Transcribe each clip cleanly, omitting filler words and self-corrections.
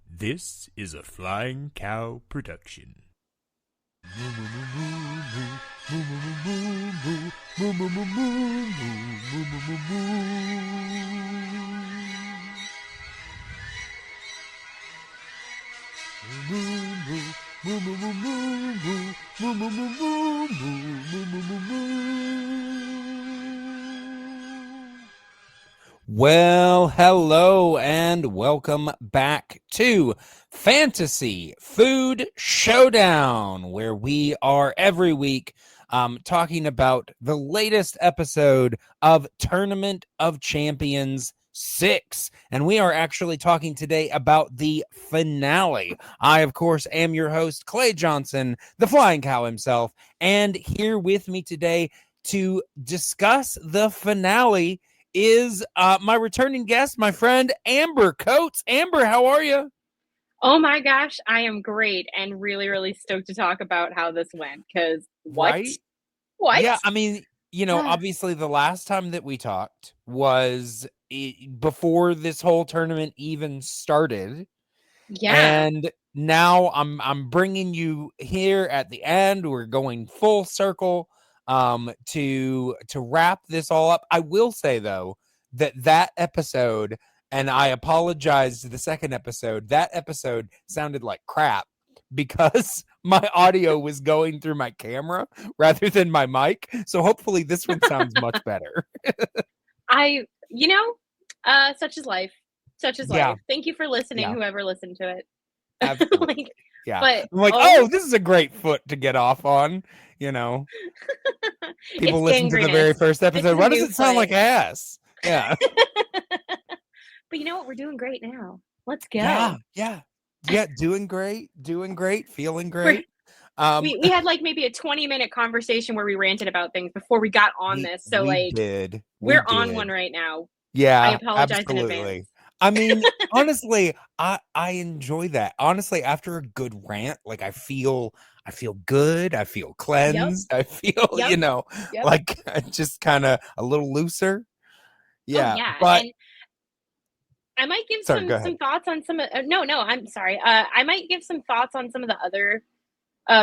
This is a Flying Cow production. Well, hello and welcome back to Fantasy Food Showdown, where we are every week talking about the latest episode of Tournament of Champions 6. And we are actually talking today about the finale. I, of course, am your host, Clay Johnson, the Flying Cow himself, and here with me today to discuss the finale is my returning guest, my friend Amber Coates. Amber, how are you? Oh my gosh, I am great and really, really stoked to talk about how this went. Because what? Right? What? Yeah, I mean, obviously the last time that we talked was before this whole tournament even started. Yeah. And now I'm bringing you here at the end. We're going full circle to wrap this all up. I will say though that episode, and I apologize to the second episode, that episode sounded like crap because my audio was going through my camera rather than my mic. So hopefully this one sounds much better. Such is life. Such is Yeah. life. Thank you for listening, Yeah. whoever listened to it. Absolutely. Yeah. But I'm like, this is a great foot to get off on, People it's listen to the very first episode. Why does it sound like ass? Yeah. But you know what? We're doing great now. Let's go. Yeah. Doing great, feeling great. We had like maybe a 20-minute conversation where we ranted about things before we got on this. So we're on one right now. Yeah. I apologize absolutely. in advance. I mean, honestly, I enjoy that. Honestly, after a good rant, like I feel good. I feel cleansed. Yep. I feel, like just kind of a little looser. Yeah. Oh, yeah. But and I might give some thoughts on some of no, I'm sorry. I might give some thoughts on some of the other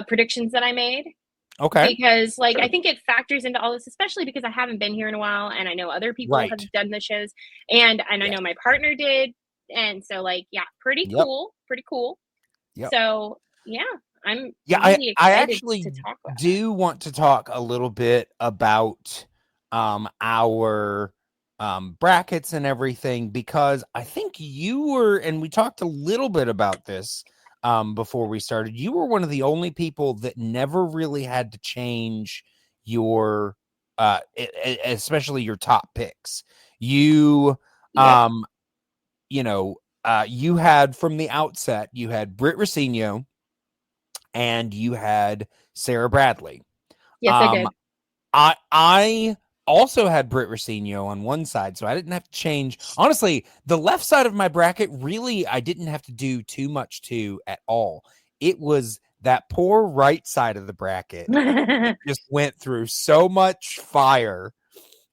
predictions that I made. Okay. Because I think it factors into all this, especially because I haven't been here in a while and I know other people have done the shows and I know my partner did. And so pretty cool. Yep. So I'm really excited I actually to talk about want to talk a little bit about our brackets and everything, because I think you were, and we talked a little bit about this before we started, you were one of the only people that never really had to change your especially your top picks. You you had from the outset, you had Britt Rossino and you had Sarah Bradley. Yes, I did. I also had Britt Rossino on one side, so I didn't have to change. Honestly, the left side of my bracket, really, I didn't have to do too much to at all. It was that poor right side of the bracket that just went through so much fire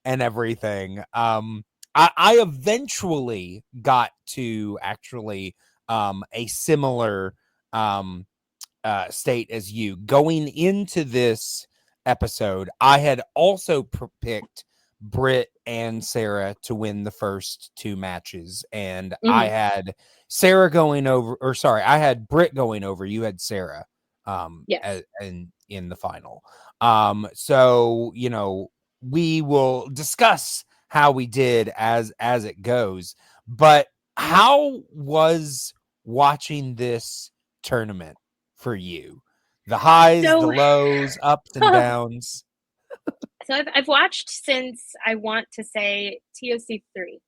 and everything. I eventually got to actually a similar state as you. Going into this episode, I had also picked Britt and Sarah to win the first two matches, and I had Sarah going over, or sorry, I had Britt going over. You had Sarah, in the final. So we will discuss how we did as it goes. But how was watching this tournament for you? The highs, the lows, ups and downs. So I've watched since, I want to say, TOC 3.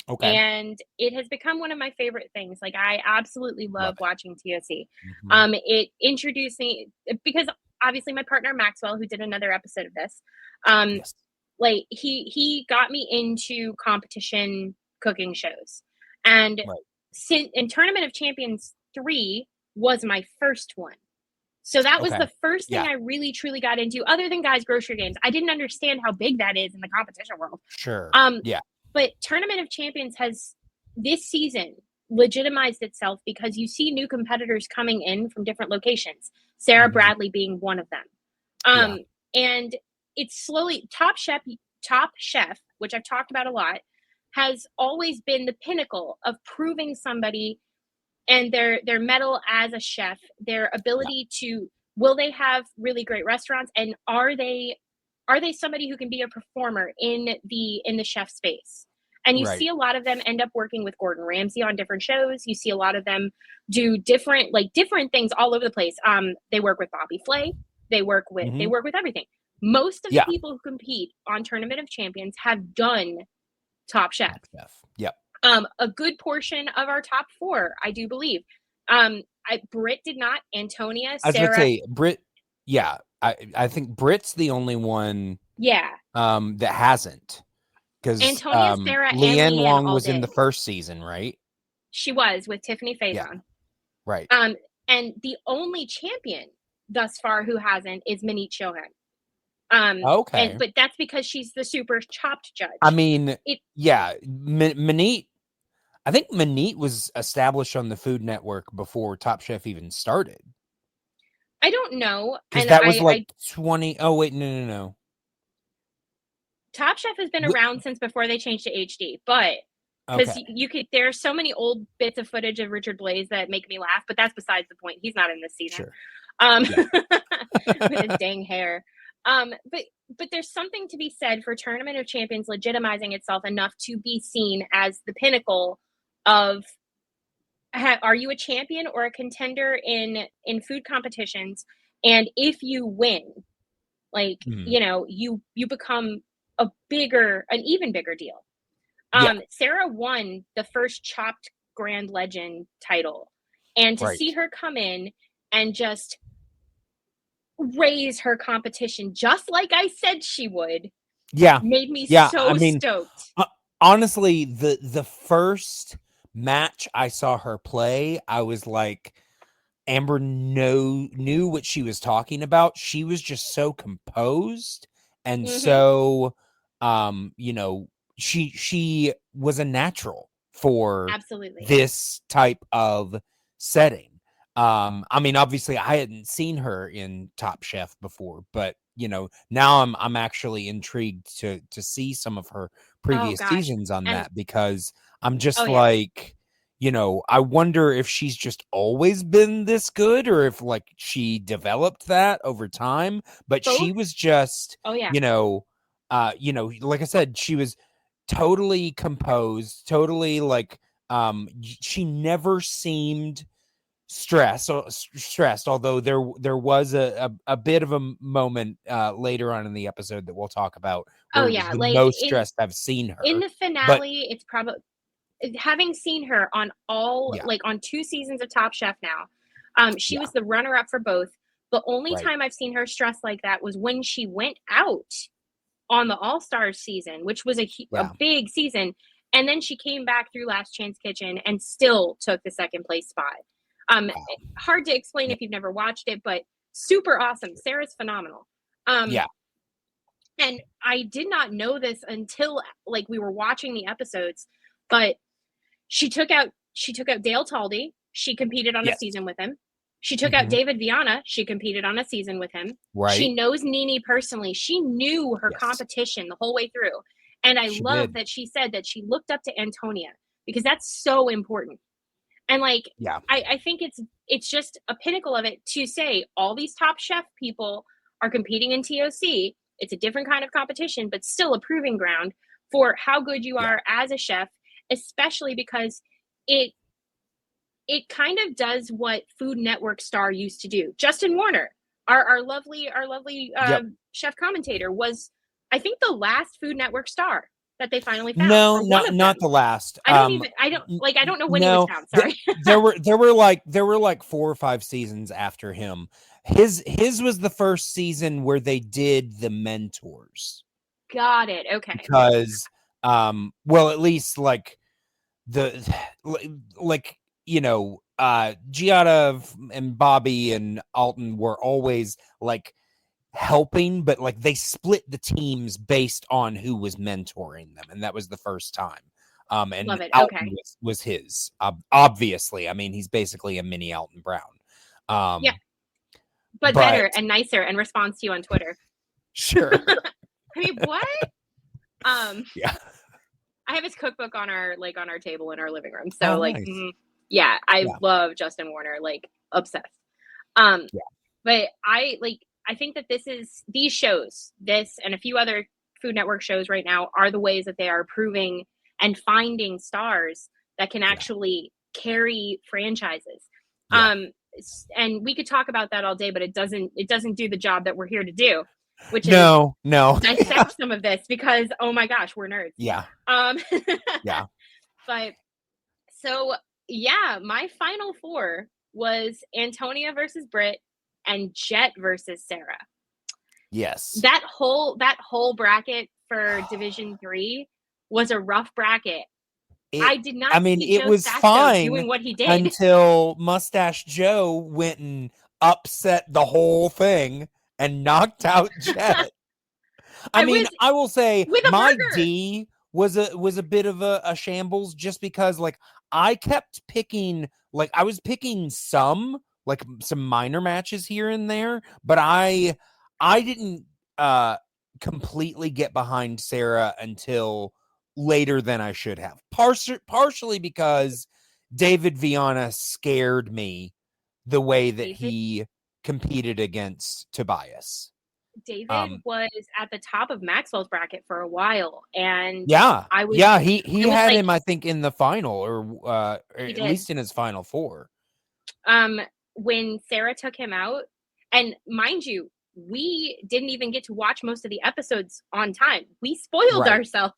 Okay. And it has become one of my favorite things. I absolutely love watching TOC. Mm-hmm. It introduced me, because obviously my partner Maxwell, who did another episode of this, he got me into competition cooking shows. And in Tournament of Champions 3 was my first one. So that was the first thing I really truly got into, other than Guys Grocery Games. I didn't understand how big that is in the competition world. Sure. But Tournament of Champions has this season legitimized itself because you see new competitors coming in from different locations. Sarah Bradley being one of them. And it's slowly Top Chef, which I've talked about a lot, has always been the pinnacle of proving somebody and their mettle as a chef, their ability to, will they have really great restaurants, and are they somebody who can be a performer in the chef space? And you see a lot of them end up working with Gordon Ramsay on different shows. You see a lot of them do different things all over the place. They work with Bobby Flay. They work with everything. Most of the people who compete on Tournament of Champions have done Top Chef. Yep. A good portion of our top 4, I do believe. Britt did not. Antonia, Sarah. I was going to say Britt. Yeah, I think Britt's the only one. Yeah. That hasn't, because Antonia, Sarah, Leanne and Wong was in the first season, right? She was with Tiffany Faison. Yeah. Right. And the only champion thus far who hasn't is Manit Chauhan. Okay. But that's because she's the super chopped judge. I mean, Manit. I think Manit was established on the Food Network before Top Chef even started. I don't know. Because that was 20. Oh wait, no. Top Chef has been around since before they changed to HD, but because there are so many old bits of footage of Richard Blaze that make me laugh, but that's besides the point. He's not in this season. With his dang hair. But there's something to be said for Tournament of Champions legitimizing itself enough to be seen as the pinnacle of, are you a champion or a contender in food competitions? And if you win, you become an even bigger deal. Sarah won the first Chopped Grand Legend title, and to see her come in and just raise her competition just like I said she would, made me stoked. Honestly, the first match I saw her play, I was like, Amber knew what she was talking about. She was just so composed and so she was a natural for this type of setting. I mean, obviously I hadn't seen her in Top Chef before, but now I'm actually intrigued to see some of her previous seasons on that, because I'm just I wonder if she's just always been this good, or if she developed that over time. But she was just, like I said, she was totally composed, totally she never seemed stressed, although there was a bit of a moment later on in the episode that we'll talk about where it was the most stressed I've seen her in the finale. It's probably, having seen her on on 2 seasons of Top Chef now, she was the runner-up for both. The only time I've seen her stressed like that was when she went out on the All-Stars season, which was a big season, and then she came back through Last Chance Kitchen and still took the second place spot. Hard to explain if you've never watched it, but super awesome. Sarah's phenomenal. And I did not know this until we were watching the episodes, but she took out Dale Taldy. She competed on a season with him. She took out David Viana. She competed on a season with him. She knows Nene personally. She knew her competition the whole way through. And I love that she said that she looked up to Antonia, because that's so important. And I think it's just a pinnacle of it to say all these Top Chef people are competing in TOC. It's a different kind of competition, but still a proving ground for how good you are as a chef, especially because it kind of does what Food Network star used to do. Justin Warner, our lovely chef commentator, was, I think, the last Food Network star that they finally found. No, not the last. I don't know when he was found. Sorry. there were 4 or 5 seasons after him. His was the first season where they did the mentors. Got it. Okay. Because at least Giada and Bobby and Alton were always helping, but they split the teams based on who was mentoring them, and that was the first time. And Love it. Alton Okay. was his. Obviously, I mean, he's basically a mini Alton Brown. Yeah. But better and nicer and responds to you on Twitter. Sure. I mean, what? Yeah. I have his cookbook on our table in our living room. So nice. I love Justin Warner, like obsessed. But I think that these shows, this and a few other Food Network shows right now are the ways that they are proving and finding stars that can actually carry franchises. And we could talk about that all day, but it doesn't do the job that we're here to do, which is dissect some of this, because oh my gosh, we're nerds. Yeah. Yeah. But so my final four was Antonia versus Britt and Jet versus Sarah. Yes. That whole bracket for Division 3 was a rough bracket. I did not. I mean, it was fine doing what he did until Mustache Joe went and upset the whole thing and knocked out Jet. I will say my D was a bit of a shambles, just because like I kept picking, like I was picking some minor matches here and there, but I didn't completely get behind Sarah until later than I should have. Partially because David Viana scared me the way that he competed against Tobias. David was at the top of Maxwell's bracket for a while, and he had him, I think, in the final, or at least in his final four. When Sarah took him out, and mind you, we didn't even get to watch most of the episodes on time. We spoiled ourselves,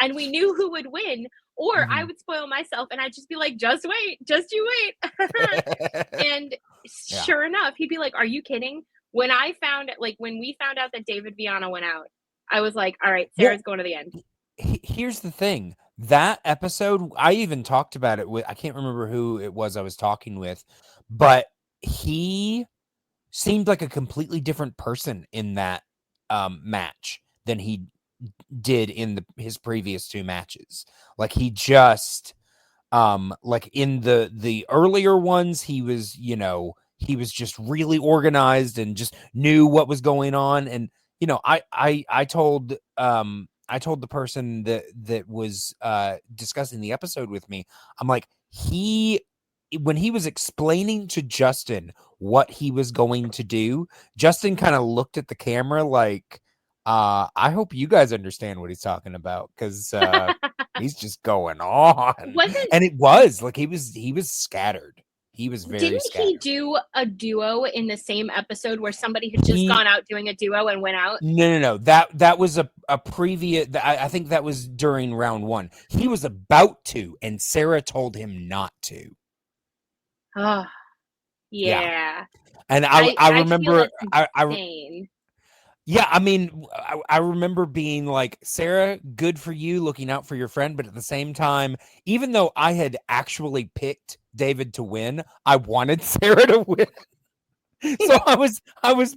and we knew who would win. Or I would spoil myself, and I'd just be like, just you wait. And sure enough, he'd be like, are you kidding? When we found out that David Viana went out, I was like, all right, Sarah's going to the end. Here's the thing. That episode, I even talked about it with, I can't remember who it was I was talking with, but he seemed like a completely different person in that match than he did in his previous two matches. Like he just like in the earlier ones, he was just really organized and just knew what was going on. And I told the person that was discussing the episode with me, I'm like, when he was explaining to Justin what he was going to do, Justin kind of looked at the camera like, I hope you guys understand what he's talking about, because he's just going on. And it was like he was scattered. He was very scattered. Didn't he do a duo in the same episode where somebody had just gone out doing a duo and went out? No. That was a previous. I think that was during round one. He was about to, and Sarah told him not to. Oh, yeah. And I remember I remember being like, Sarah, good for you looking out for your friend, but at the same time, even though I had actually picked David to win, I wanted Sarah to win. So I was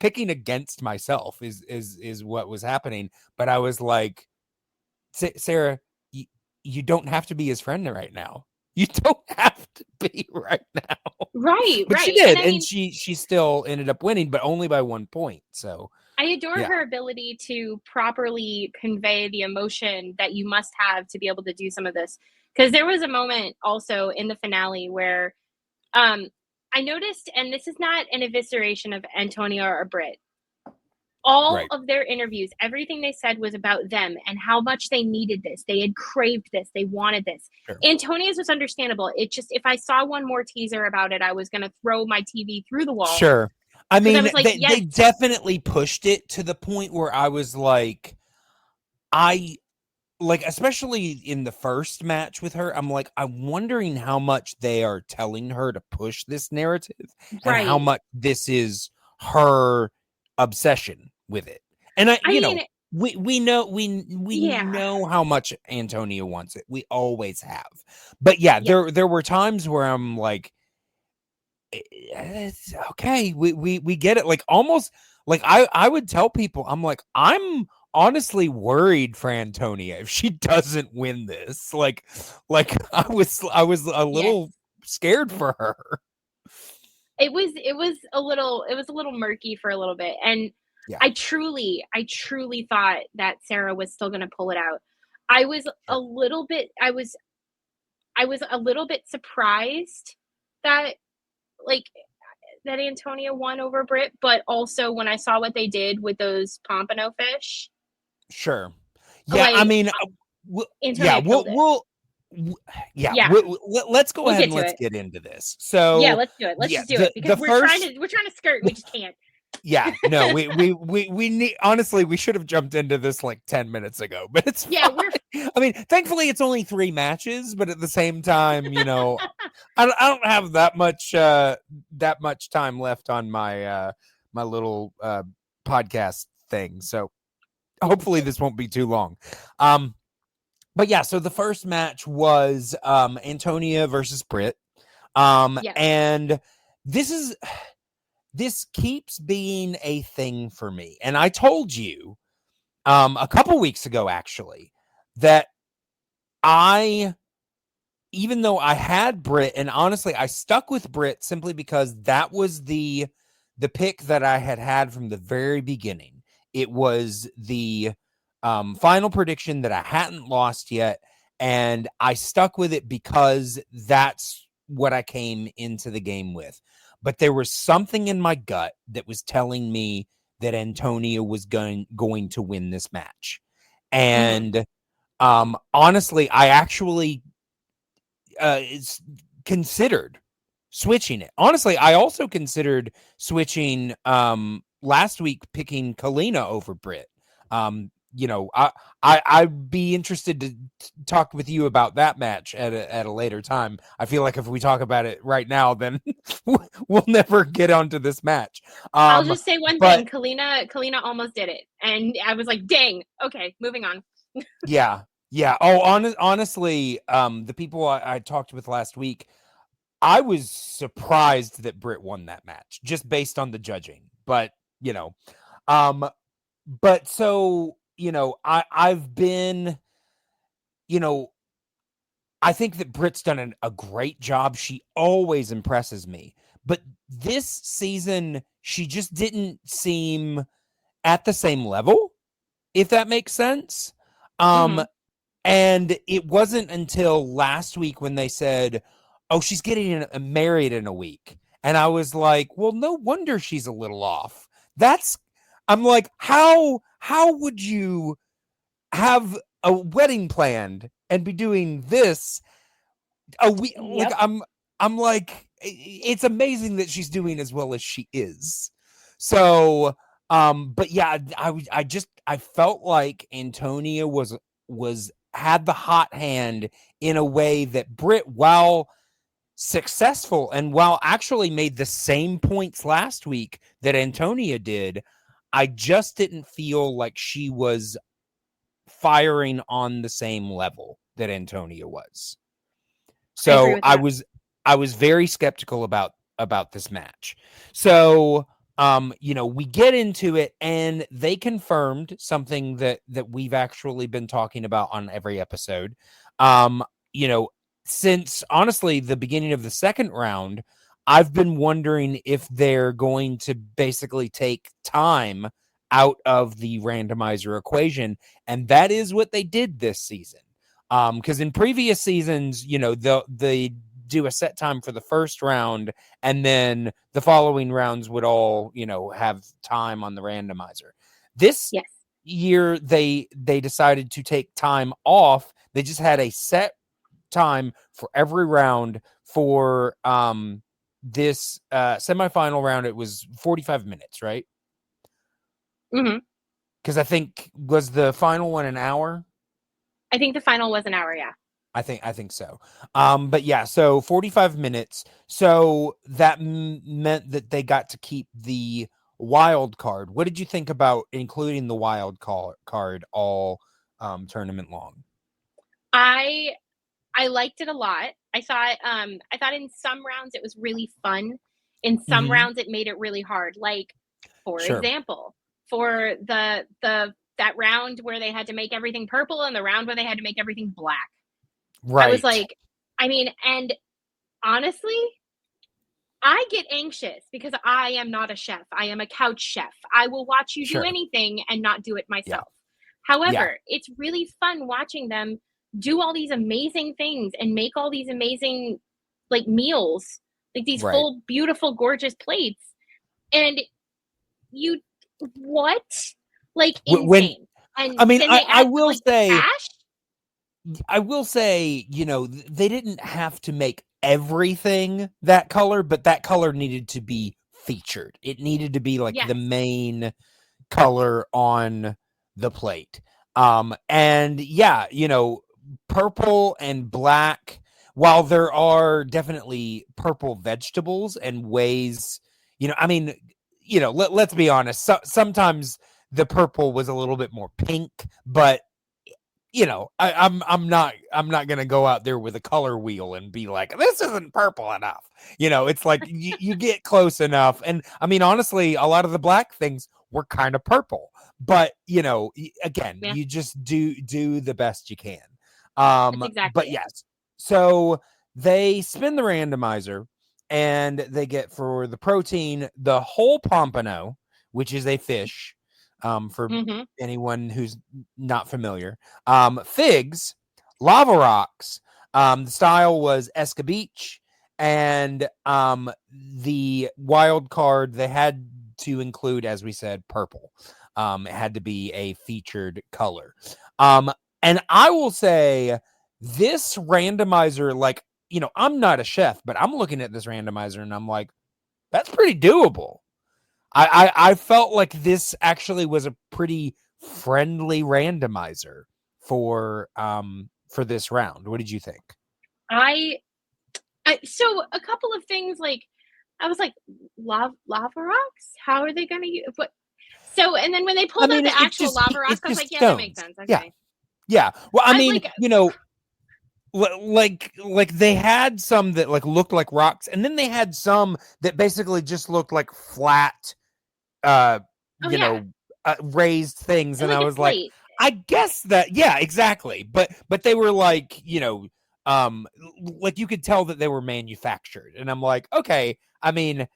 picking against myself is what was happening. But I was like, Sarah, you don't have to be his friend right now. You don't have to be right now. Right, but she did, and she still ended up winning, but only by 1 point. So I adore her ability to properly convey the emotion that you must have to be able to do some of this. Because there was a moment also in the finale where I noticed, and this is not an evisceration of Antonia or Britt, all of their interviews, everything they said was about them and how much they needed this. They had craved this. They wanted this. Sure. Antonia's was understandable. It just, if I saw one more teaser about it, I was going to throw my TV through the wall. Sure. I mean, they definitely pushed it to the point where I was like, especially in the first match with her, I'm like, I'm wondering how much they are telling her to push this narrative and how much this is her obsession with it. And we know how much Antonia wants it. We always have. But there were times where I'm like, it's okay, we get it. Like almost like I would tell people, I'm like, I'm honestly worried for Antonia if she doesn't win this. Like I was a little scared for her. It was a little murky for a little bit, and I truly thought that Sarah was still going to pull it out. I was a little bit surprised that that Antonia won over Britt, but also when I saw what they did with those pompano fish. Sure. Yeah, I mean, let's go ahead and let's get into this. So let's do it. Let's just do it because we're trying to skirt. We just can't. Yeah, no, we need, honestly, we should have jumped into this like 10 minutes ago, but it's I mean, thankfully it's only 3 matches, but at the same time, you know, I don't have that much time left on my my little podcast thing. So hopefully this won't be too long. But yeah, so the first match was Antonia versus Britt. And this keeps being a thing for me. And I told you a couple weeks ago, actually, that even though I had Britt, and honestly, I stuck with Britt simply because that was the pick that I had from the very beginning. It was the final prediction that I hadn't lost yet. And I stuck with it because that's what I came into the game with. But there was something in my gut that was telling me that Antonia was going to win this match. And honestly, I actually considered switching it. Honestly, I also considered switching last week, picking Kalina over Britt. You know, I'd be interested to talk with you about that match at a later time. I feel like if we talk about it right now, then we'll never get onto this match. I'll just say one thing. Kalina almost did it. And I was like, dang, okay, moving on. Yeah. Oh, honestly, the people I talked with last week, I was surprised that Britt won that match just based on the judging. But, you know, but so, you know, I've been, you know, I think that Britt's done a great job. She always impresses me. But this season, she just didn't seem at the same level, if that makes sense. And it wasn't until last week when they said, oh, she's getting married in a week. And I was like, well, no wonder she's a little off. I'm like, how would you have a wedding planned and be doing this a week? Like, I'm like, it's amazing that she's doing as well as she is. So, but yeah, I felt like Antonia had the hot hand in a way that Britt, while successful and while actually made the same points last week that Antonia did, I just didn't feel like she was firing on the same level that Antonia was. So I was very skeptical about this match. So you know, we get into it and they confirmed something that we've actually been talking about on every episode. You know, since honestly the beginning of the second round, I've been wondering if they're going to basically take time out of the randomizer equation, and that is what they did this season. Because in previous seasons, you know, they do a set time for the first round, and then the following rounds would all, you know, have time on the randomizer. This year, they decided to take time off. They just had a set time for every round. For this semifinal round, it was 45 minutes, right? Because I think, was the final one an hour? I think the final was an hour, yeah. I think so. But yeah, so 45 minutes. So that meant that they got to keep the wild card. What did you think about including the wild card all tournament long? I liked it a lot. I thought in some rounds it was really fun. In some rounds it made it really hard. Like, for example, for that that round where they had to make everything purple and the round where they had to make everything black. Right. I was like, I mean, and honestly, I get anxious because I am not a chef. I am a couch chef. I will watch you do anything and not do it myself. However, it's really fun watching them do all these amazing things and make all these amazing like meals, like these full, beautiful, gorgeous plates. And you, what? Like insane. And I mean, then they I add will say, ash. I will say, you know, they didn't have to make everything that color, but that color needed to be featured. It needed to be like the main color on the plate. And yeah, you know, purple and black, while there are definitely purple vegetables and ways, you know, I mean, you know, let's be honest, sometimes the purple was a little bit more pink, but you know, I'm not gonna go out there with a color wheel and be like, this isn't purple enough. You know, it's like you get close enough. And I mean, honestly, a lot of the black things were kind of purple, but you know, again, you just do the best you can. But yes, so they spin the randomizer and they get for the protein the whole pompano, which is a fish. For anyone who's not familiar, figs, lava rocks. The style was escabeche, and the wild card they had to include, as we said, purple. It had to be a featured color. And I will say this randomizer, like, you know, I'm not a chef, but I'm looking at this randomizer and I'm like, that's pretty doable. I felt like this actually was a pretty friendly randomizer for this round. What did you think? So a couple of things, like I was like, lava rocks? How are they going to use what? So, and then when they pulled out the actual lava rocks, I was like, yeah, that makes sense. Okay. Yeah. Well, I mean, you know, like they had some that like looked like rocks, and then they had some that basically just looked like flat raised things, and I was like, I guess that, yeah, exactly. But they were like, you know, like you could tell that they were manufactured, and I'm like, okay, I mean,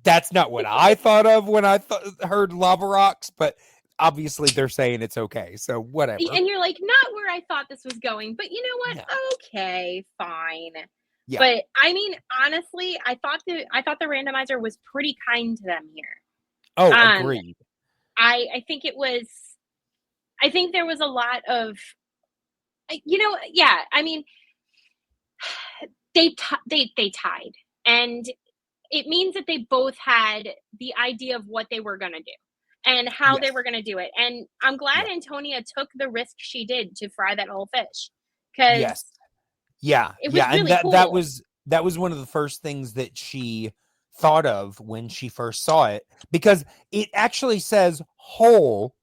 that's not what I thought of when I heard lava rocks, but obviously they're saying it's okay, so whatever. And you're like, not where I thought this was going, but you know what? No. Okay, fine. Yeah. But I mean, honestly, I thought the randomizer was pretty kind to them here. Oh, agreed. I think there was a lot of, you know, yeah. I mean, they tied, and it means that they both had the idea of what they were going to do and how they were going to do it. And I'm glad Antonia took the risk she did to fry that whole fish, because it was really and cool. that was one of the first things that she thought of when she first saw it, because it actually says whole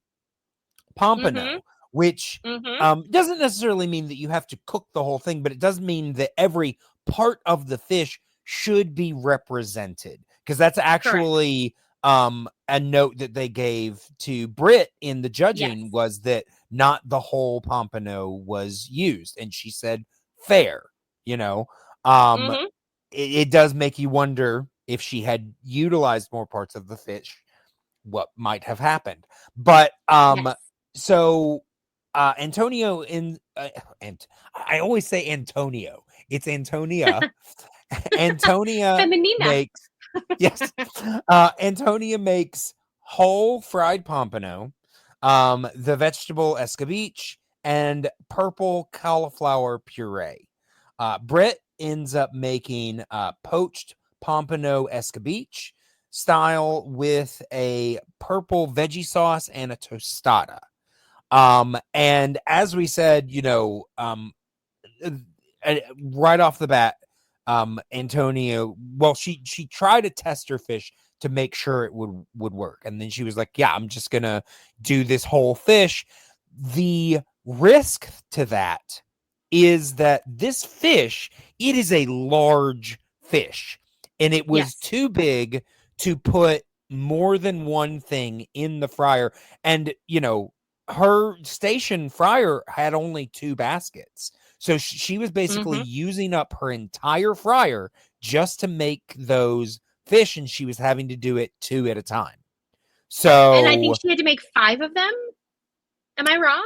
pompano, which doesn't necessarily mean that you have to cook the whole thing, but it does mean that every part of the fish should be represented, because that's actually a note that they gave to Britt in the judging, was that not the whole pompano was used, and she said fair, you know. It does make you wonder if she had utilized more parts of the fish, what might have happened. But so Antonio and I always say Antonio, it's Antonia. Antonia makes Antonia makes whole fried pompano, the vegetable escabeche, and purple cauliflower puree. Britt ends up making poached pompano escabeche style with a purple veggie sauce and a tostada. And as we said, you know, right off the bat, Antonio, well, she tried to test her fish to make sure it would work, and then she was like, yeah, I'm just gonna do this whole fish. The risk to that is that this fish, it is a large fish, and it was too big to put more than one thing in the fryer. And, her station fryer had only 2 baskets. So she was basically using up her entire fryer just to make those fish, and she was having to do it 2 at a time. So, and I think she had to make 5 of them. Am I wrong?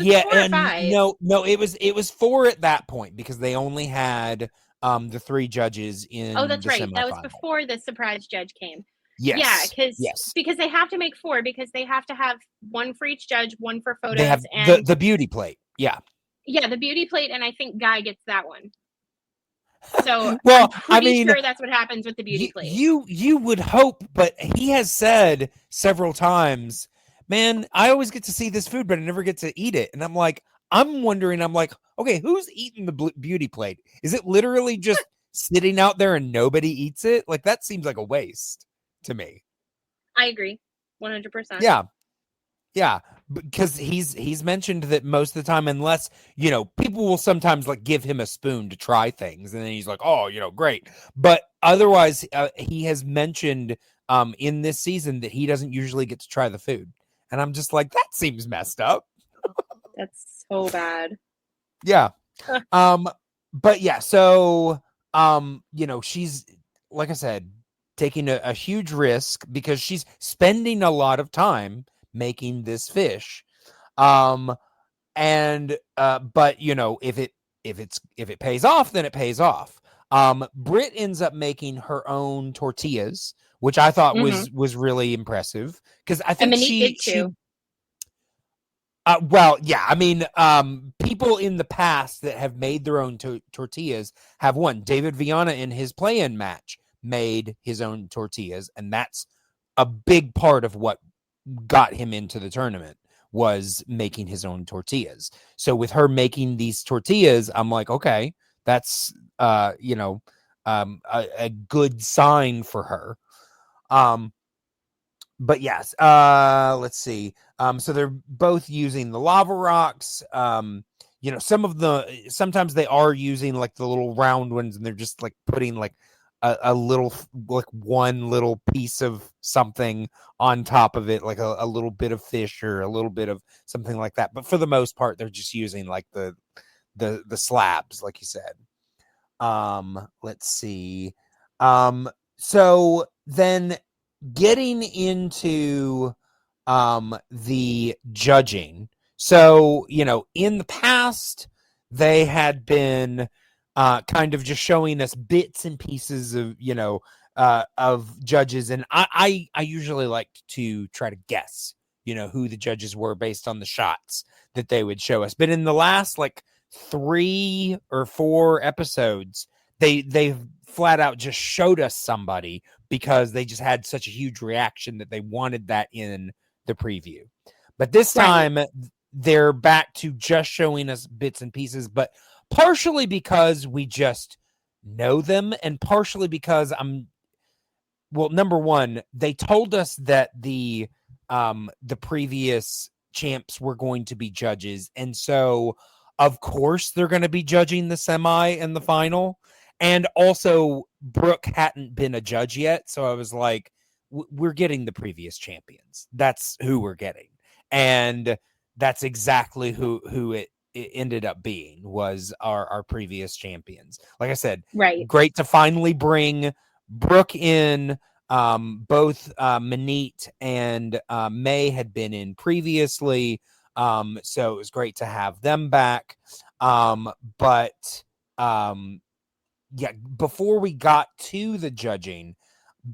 Yeah, 4 or 5. no, it was 4 at that point because they only had the 3 judges in that's the right. That was semifinal. before the surprise judge came. Yes. Yeah, because they have to make 4 because they have to have 1 for each judge, 1 for photos, they have and the beauty plate. Yeah. Yeah, the beauty plate, and I think Guy gets that one. So well, I'm pretty sure that's what happens with the beauty plate. You would hope, but he has said several times, man, I always get to see this food, but I never get to eat it. And I'm like, okay, who's eating the beauty plate? Is it literally just sitting out there and nobody eats it? Like, that seems like a waste to me. I agree. 100%. Yeah, because he's mentioned that most of the time, unless, people will sometimes like give him a spoon to try things, and then he's like, oh, great. But otherwise, he has mentioned in this season that he doesn't usually get to try the food. And I'm just like, that seems messed up. That's so bad. Yeah. But yeah, so she's, like I said, taking a huge risk because she's spending a lot of time making this fish. But if it pays off, then it pays off. Britt ends up making her own tortillas, which I thought was really impressive because I think she too. Well, yeah, I mean, people in the past that have made their own tortillas have won. David Viana in his play-in match made his own tortillas, and that's a big part of what got him into the tournament, was making his own tortillas. So with her making these tortillas, I'm like, okay, that's a good sign for her. But yes, let's see. So they're both using the lava rocks. Sometimes they are using like the little round ones, and they're just like putting like a little, like one little piece of something on top of it, like a little bit of fish or a little bit of something like that. But for the most part, they're just using like the slabs, like you said. Let's see. So then getting into the judging. So, in the past, they had been kind of just showing us bits and pieces of judges. And I usually like to try to guess, who the judges were based on the shots that they would show us. But in the last like 3 or 4 episodes, they flat out just showed us somebody because they just had such a huge reaction that they wanted that in the preview. But this time they're back to just showing us bits and pieces, but partially because we just know them, and partially because number one, they told us that the previous champs were going to be judges, and so of course they're going to be judging the semi and the final. And also, Brooke hadn't been a judge yet, so I was like, we're getting the previous champions. That's who we're getting. And that's exactly who it ended up being, was our previous champions. Like I said, great to finally bring Brooke in. Both Manit and May had been in previously, so it was great to have them back. Yeah, before we got to the judging,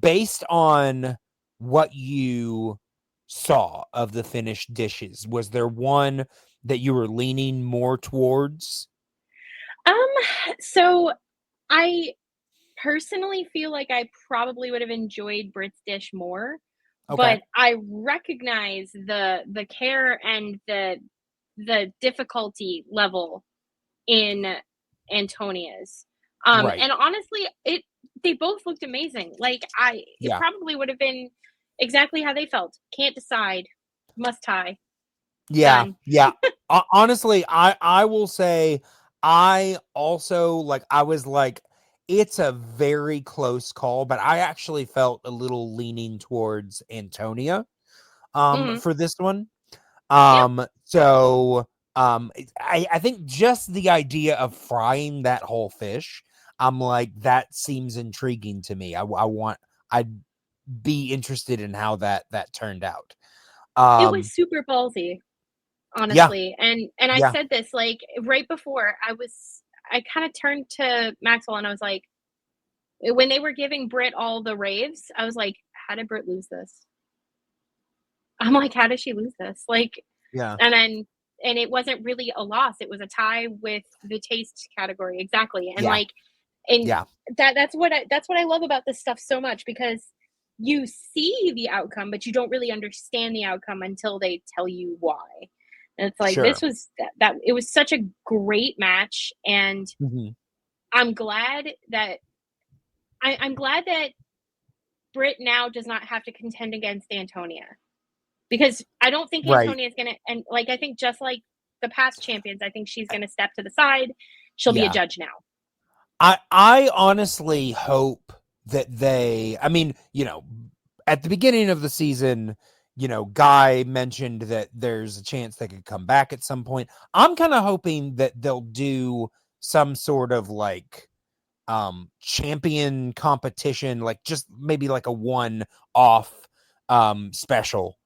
based on what you saw of the finished dishes, was there one that you were leaning more towards? So I personally feel like I probably would have enjoyed Britt's dish more, but I recognize the care and the difficulty level in Antonia's. And honestly, they both looked amazing. Like it probably would have been exactly how they felt. Can't decide. Must tie. Yeah. Done. Yeah. Honestly, I will say I also I was like, it's a very close call, but I actually felt a little leaning towards Antonia for this one. So I think just the idea of frying that whole fish, I'm like, that seems intriguing to me. I'd be interested in how that turned out. It was super ballsy, honestly. Yeah, And I yeah. said this like right before I kind of turned to Maxwell and I was like, when they were giving Britt all the raves, I was like, how did Britt lose this? I'm like, how did she lose this? Like, Yeah. And it wasn't really a loss. It was a tie with the taste category. Exactly. And Yeah. like, and Yeah. that's what I love about this stuff so much, because you see the outcome, but you don't really understand the outcome until they tell you why. And it's like, Sure. this was that it was such a great match. And I'm glad that Britt now does not have to contend against Antonia, because I don't think Antonia is going to, and like, I think just like the past champions, I think she's going to step to the side. She'll be a judge now. I honestly hope that I mean, at the beginning of the season, Guy mentioned that there's a chance they could come back at some point. I'm kind of hoping that they'll do some sort of like champion competition, like just maybe like a one-off special,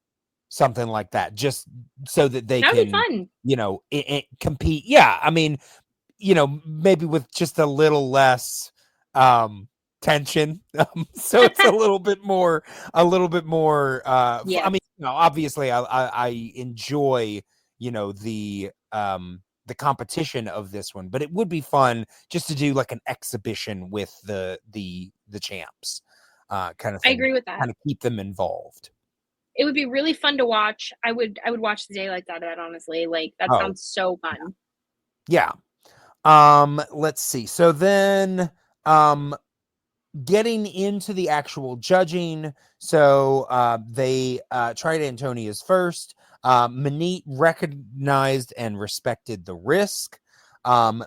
something like that, just so that they That'd can be fun. compete. Yeah, I mean, maybe with just a little less tension, so it's a little bit more Yes. I mean, obviously I enjoy the competition of this one, but it would be fun just to do like an exhibition with the champs, kind of thing. I agree with that. Kind of keep them involved. It would be really fun to watch. I would watch the daylights out of that, honestly. Like, that sounds so fun. Yeah. Let's see. So then getting into the actual judging. So they tried Antonia's first. Manit recognized and respected the risk.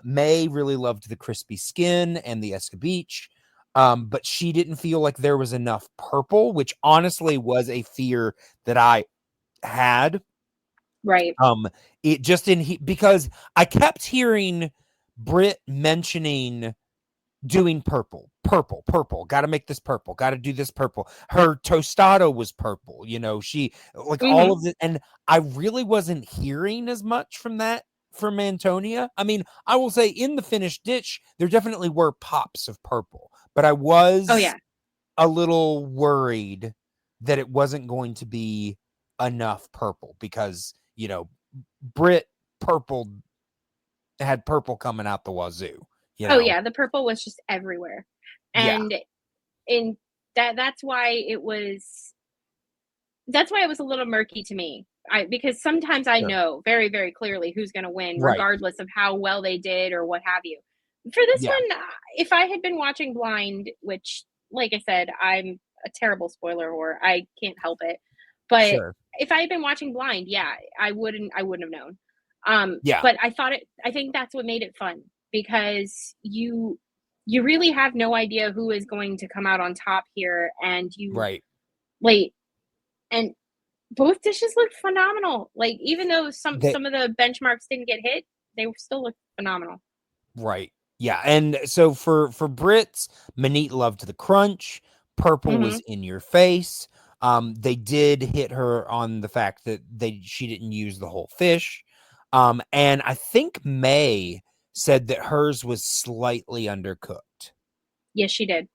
May really loved the crispy skin and the escabeche. But she didn't feel like there was enough purple, which honestly was a fear that I had. Right. It just because I kept hearing Britt mentioning doing purple, got to make this purple, got to do this purple. Her tostado was purple, she like all of it. And I really wasn't hearing as much from Antonia. I mean, I will say in the finished dish, there definitely were pops of purple, but I was a little worried that it wasn't going to be enough purple, because, Britt had purple coming out the wazoo. Oh yeah, the purple was just everywhere. And in that's why it was a little murky to me. Because sometimes I know very, very clearly who's going to win, regardless of how well they did or what have you. For this one, if I had been watching blind, which, like I said, I'm a terrible spoiler whore, I can't help it. But if I had been watching blind, I wouldn't have known. But I think that's what made it fun, because you really have no idea who is going to come out on top here, and and both dishes looked phenomenal. Like, even though some of the benchmarks didn't get hit, they still looked phenomenal. Right. Yeah. And so for Brits, Manit loved the crunch. Purple was in your face. They did hit her on the fact that she didn't use the whole fish. And I think May said that hers was slightly undercooked. Yes, she did.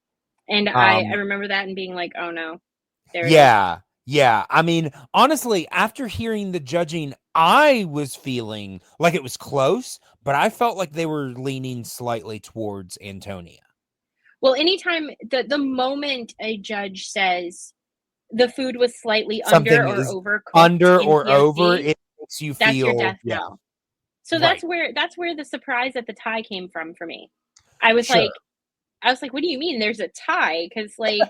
And I remember that and being like, oh no. Yeah. I mean, honestly, after hearing the judging, I was feeling like it was close, but I felt like they were leaning slightly towards Antonia. Well, anytime the moment a judge says the food was slightly under or overcooked, it makes you feel that's your death knell. So that's where the surprise at the tie came from for me. I was like, what do you mean there's a tie? Because like,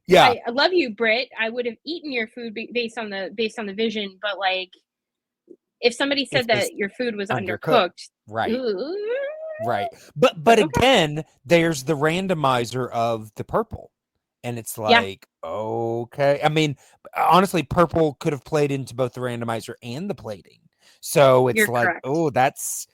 I love you, Britt. I would have eaten your food based on the vision, but like, if somebody said that your food was undercooked, right? Ooh. Right. But again, there's the randomizer of the purple. And it's like, okay. I mean, honestly, purple could have played into both the randomizer and the plating. So it's You're like, correct. oh, that's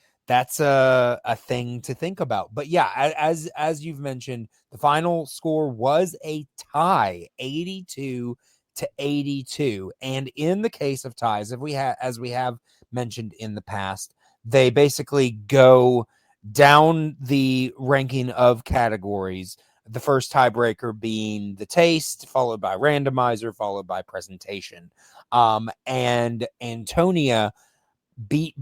a thing to think about. But yeah, as you've mentioned, the final score was a tie, 82-82. And in the case of ties, as we have mentioned in the past, they basically go down the ranking of categories. The first tiebreaker being the taste, followed by randomizer, followed by presentation. And Antonia beat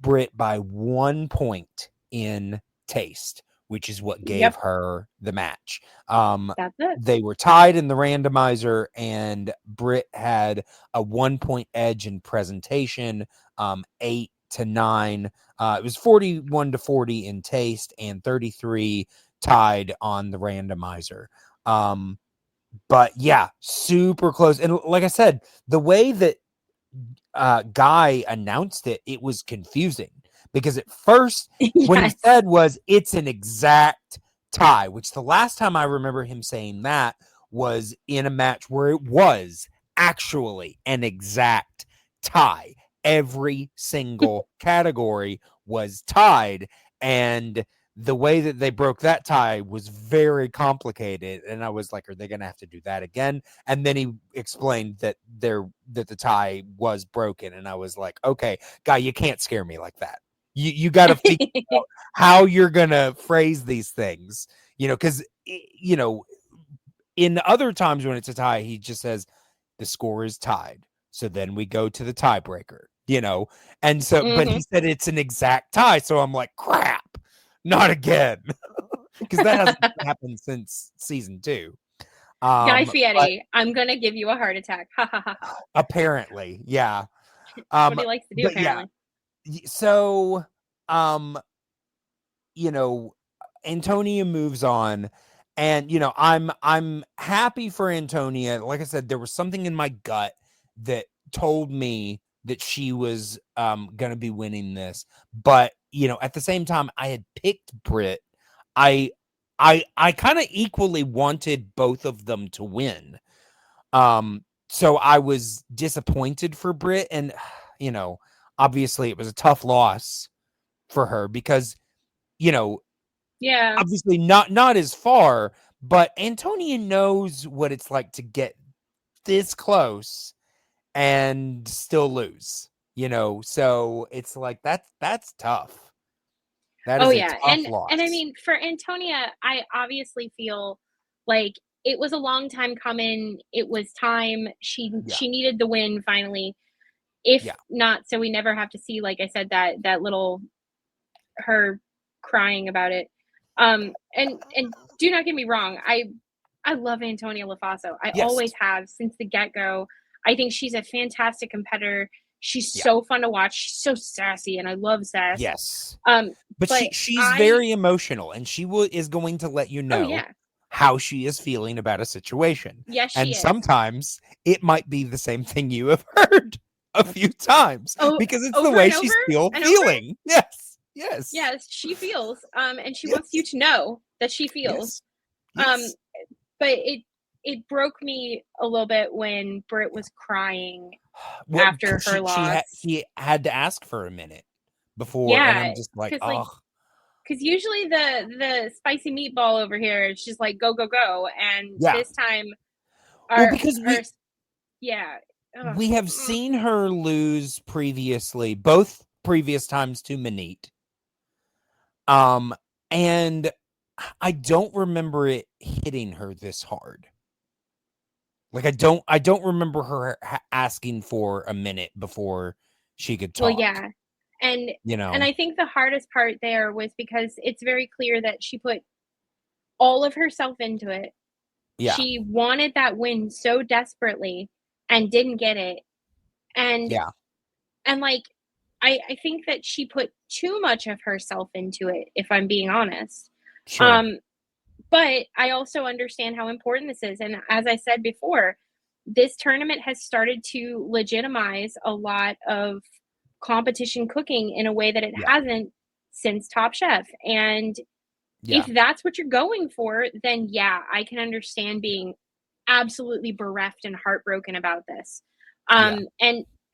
Britt by 1 point in taste, which is what gave her the match. That's it. They were tied in the randomizer, and Britt had a 1 point edge in presentation, 8-9. It was 41-40 in taste and 33 tied on the randomizer. But yeah, super close. And like I said, the way that Guy announced it, it was confusing because at first what he said was it's an exact tie, which the last time I remember him saying that was in a match where it was actually an exact tie. Every single category was tied, and the way that they broke that tie was very complicated. And I was like, are they going to have to do that again? And then he explained that the tie was broken. And I was like, okay, Guy, you can't scare me like that. You got to figure out how you're going to phrase these things, because, in other times when it's a tie, he just says the score is tied. So then we go to the tiebreaker, and so, but he said it's an exact tie. So I'm like, crap. Not again, because that hasn't happened since season 2. Guy Fieri, I'm gonna give you a heart attack. Ha ha ha. Apparently, yeah. What he likes to do, apparently. Yeah. So, Antonia moves on, and I'm happy for Antonia. Like I said, there was something in my gut that told me that she was gonna be winning this, but at the same time, I had picked Britt. I kind of equally wanted both of them to win. So I was disappointed for Britt, and obviously it was a tough loss for her because obviously not as far, but Antonia knows what it's like to get this close and still lose. So it's like that's tough. That is a tough loss. And I mean, for Antonia, I obviously feel like it was a long time coming. It was time. She needed the win finally. If not, so we never have to see, like I said, that little her crying about it. And do not get me wrong, I love Antonia Lofaso. I always have since the get-go. I think she's a fantastic competitor. She's so fun to watch. She's so sassy, and I love sass. Yes. But she's very emotional, and she is going to let you know how she is feeling about a situation. Yes, and sometimes it might be the same thing you have heard a few times because it's the way she's still feeling. Yes, she feels. And she wants you to know that she feels. Yes. But it broke me a little bit when Britt was crying after her loss. She had to ask for a minute before, and I'm just like, oh. Because usually the spicy meatball over here is just like go go go, and this time, we have seen her lose previously, both previous times to Manit. And I don't remember it hitting her this hard. Like I don't remember her asking for a minute before she could talk. Well, and and I think the hardest part there was because it's very clear that she put all of herself into it. Yeah. She wanted that win so desperately and didn't get it. And like I think that she put too much of herself into it, if I'm being honest. Sure. But I also understand how important this is. And as I said before, this tournament has started to legitimize a lot of competition cooking in a way that it hasn't since Top Chef. And if that's what you're going for, then yeah, I can understand being absolutely bereft and heartbroken about this. And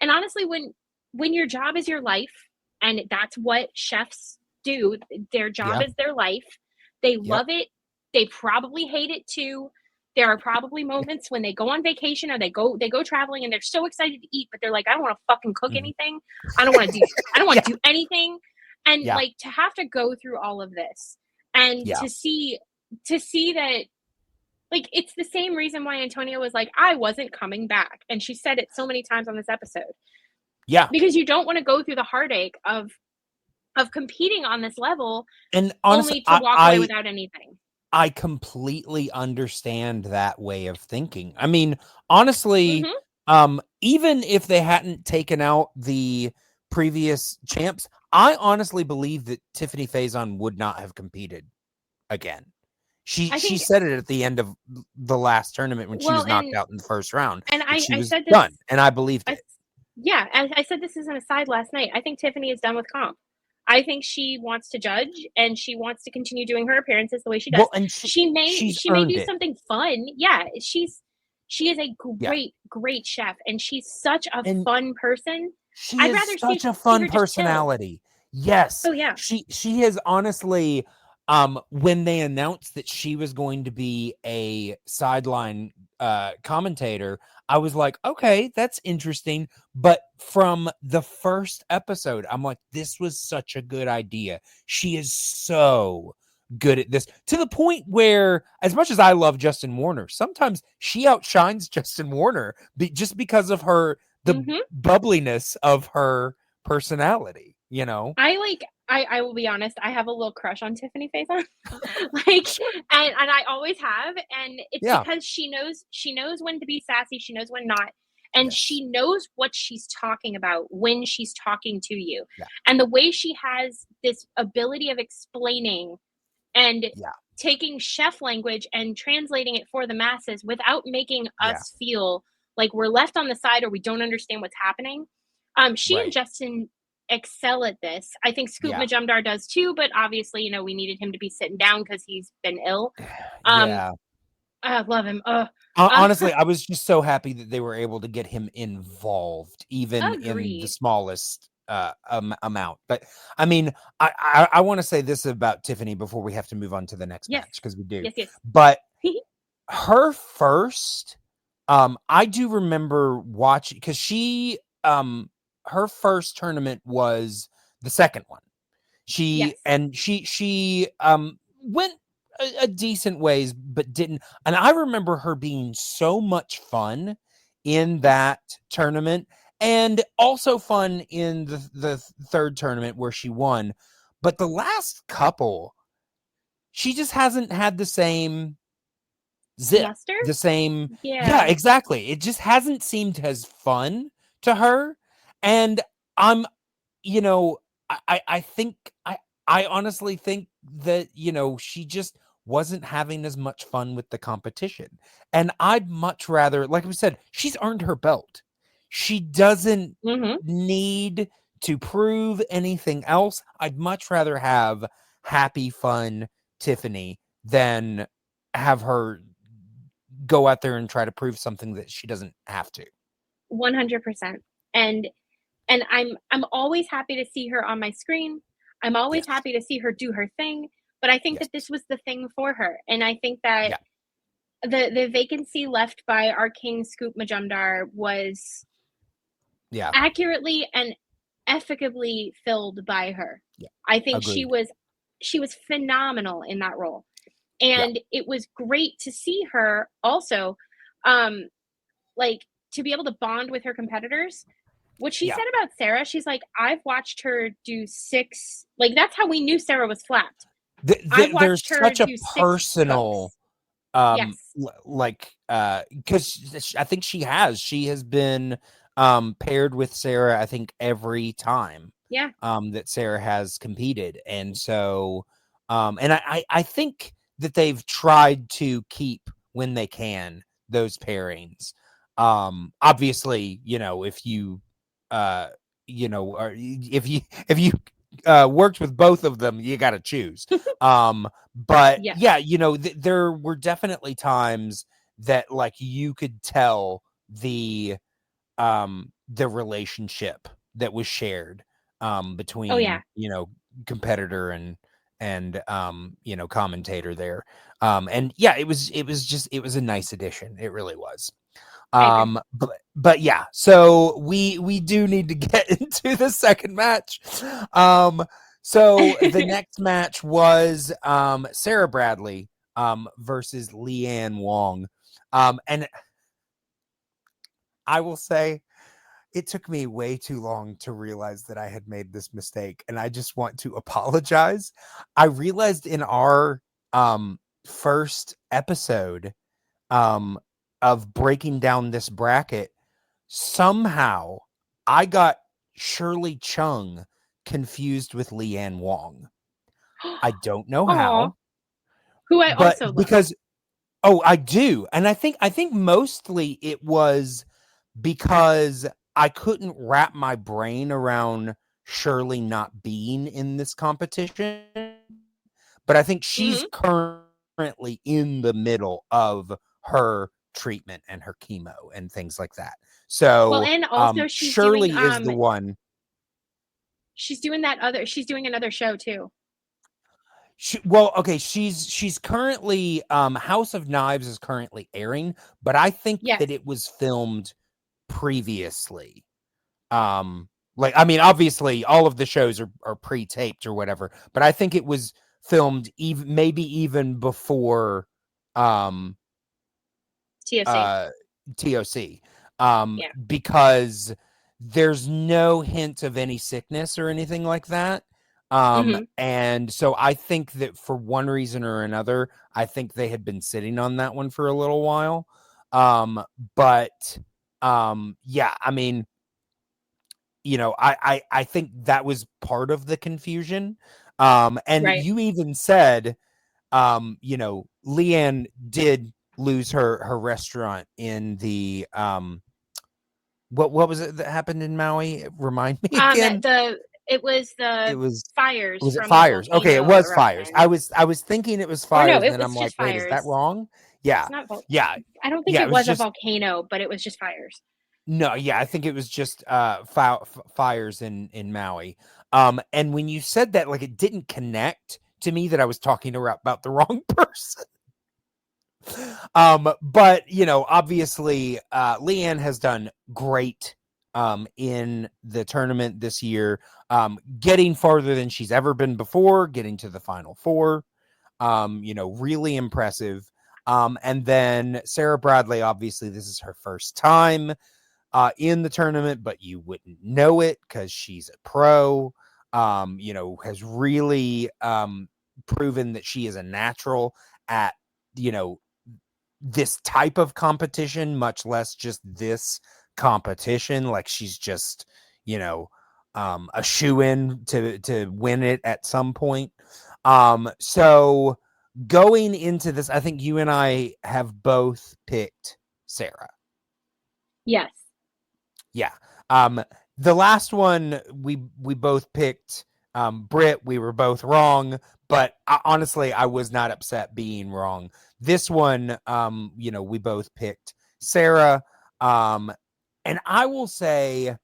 honestly, when your job is your life, and that's what chefs do, their job is their life. They love it. They probably hate it too. There are probably moments when they go on vacation or they go traveling and they're so excited to eat, but they're like, I don't want to fucking cook anything. I don't want to do anything. And like to have to go through all of this and to see that, like, it's the same reason why Antonia was like, I wasn't coming back. And she said it so many times on this episode. Yeah. Because you don't want to go through the heartache of competing on this level and honestly, only to walk away without anything. I completely understand that way of thinking. I mean, honestly, even if they hadn't taken out the previous champs, I honestly believe that Tiffany Faison would not have competed again. She said it at the end of the last tournament when she was knocked out in the first round. And I was said this, done, and I believed it. Yeah, I said this as an aside last night. I think Tiffany is done with comp. I think she wants to judge, and she wants to continue doing her appearances the way she does. Well, and she may do something fun. Yeah, she is a great chef, and she's such a fun person. I'd rather such a fun personality. Yes. Oh yeah. She has honestly, when they announced that she was going to be a sideline commentator, I was like, okay, that's interesting. But from the first episode, I'm like, this was such a good idea. She is so good at this, to the point where, as much as I love Justin Warner, sometimes she outshines Justin Warner just because of the bubbliness of her personality, you know? I will be honest, I have a little crush on Tiffany Faison. and I always have. And it's because she knows when to be sassy, she knows when not. And she knows what she's talking about when she's talking to you. Yeah. And the way she has this ability of explaining and taking chef language and translating it for the masses without making us feel like we're left on the side or we don't understand what's happening. She and Justin excel at this. I think Scoop Majumdar does too, but obviously, we needed him to be sitting down because he's been ill. I love him. Honestly, I was just so happy that they were able to get him involved, even in the smallest amount. But I mean, I want to say this about Tiffany before we have to move on to the next match, because we do. Yes. But her first, I do remember watching, because she her first tournament was the second one. She went a decent ways, but didn't. And I remember her being so much fun in that tournament, and also fun in the third tournament where she won. But the last couple, she just hasn't had the same zip, Muster? the same. Yeah, exactly. It just hasn't seemed as fun to her. And I'm, I think, I honestly think that, she just wasn't having as much fun with the competition. And I'd much rather, like we said, she's earned her belt. She doesn't need to prove anything else. I'd much rather have happy, fun Tiffany than have her go out there and try to prove something that she doesn't have to. 100%. And I'm always happy to see her on my screen. I'm always happy to see her do her thing. But I think that this was the thing for her. And I think that the vacancy left by our king Scoop Majumdar was accurately and ethically filled by her. Yeah. I think she was phenomenal in that role. And it was great to see her also to be able to bond with her competitors. What she said about Sarah, she's like, I've watched her do 6. Like, that's how we knew Sarah was flapped. There's such a personal, because I think she has been paired with Sarah, I think, every time that Sarah has competed. And so, and I think that they've tried to keep, when they can, those pairings. Obviously, if you or if you worked with both of them, you got to choose. But Yes. yeah, you know, there were definitely times that like you could tell the relationship that was shared between you know, competitor and you know, commentator there. And yeah, it was a nice addition. It really was. But yeah, so we do need to get into the second match. So the next match was Sarah Bradley versus Leanne Wong. And I will say it took me way too long to realize that I had made this mistake, and I just want to apologize. I realized in our first episode of breaking down this bracket, somehow I got Shirley Chung confused with Leanne Wong. I don't know how. Who I but also love. because I do. And I think mostly it was because I couldn't wrap my brain around Shirley not being in this competition. But I think she's currently in the middle of her treatment and her chemo and things like that. So, well, and also she's Shirley doing, is the one. She's doing she's doing another show too. She's currently House of Knives is currently airing, but I think that it was filmed previously. Like, I mean, obviously all of the shows are pre-taped or whatever, but I think it was filmed maybe even before TOC. TOC. Because there's no hint of any sickness or anything like that. And so I think that for one reason or another, I think they had been sitting on that one for a little while. But yeah, I mean, you know, I think that was part of the confusion. And you even said, you know, Leanne did lose her restaurant in the what was it that happened in Maui? Remind me again. It was fires. Was it from fires? Okay, it was eruption. fires. I was thinking it was fires, and then I'm like, wait, is that wrong? Yeah, yeah. I don't think it was a volcano, but it was just fires. No, yeah, I think it was just fires in Maui. And when you said that, like, it didn't connect to me that I was talking about the wrong person. But you know, obviously, Leanne has done great in the tournament this year, getting farther than she's ever been before, getting to the final four. You know, really impressive. And then Sarah Bradley, obviously, this is her first time in the tournament, but you wouldn't know it because she's a pro. You know, has really proven that she is a natural at, you know, this type of competition, much less just this competition. Like, she's just, you know, a shoo-in to win it at some point. So going into this, I think you and I have both picked Sarah. Yes. Yeah. The last one we both picked Britt. We were both wrong, but honestly, I was not upset being wrong. This one, you know, we both picked Sarah. And I will say,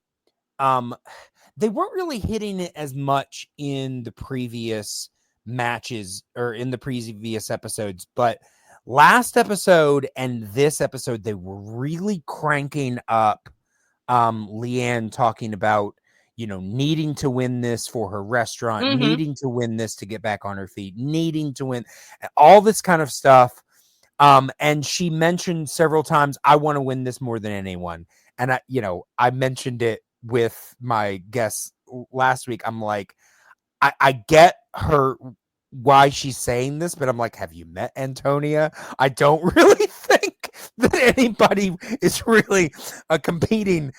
they weren't really hitting it as much in the previous matches or in the previous episodes, but last episode and this episode, they were really cranking up Leanne talking about, you know, needing to win this for her restaurant, needing to win this to get back on her feet, needing to win all this kind of stuff. And she mentioned several times, I want to win this more than anyone. And I, you know, I mentioned it with my guests last week. I'm like, I get her why she's saying this, but I'm like, have you met Antonia? I don't really think that anybody is really competing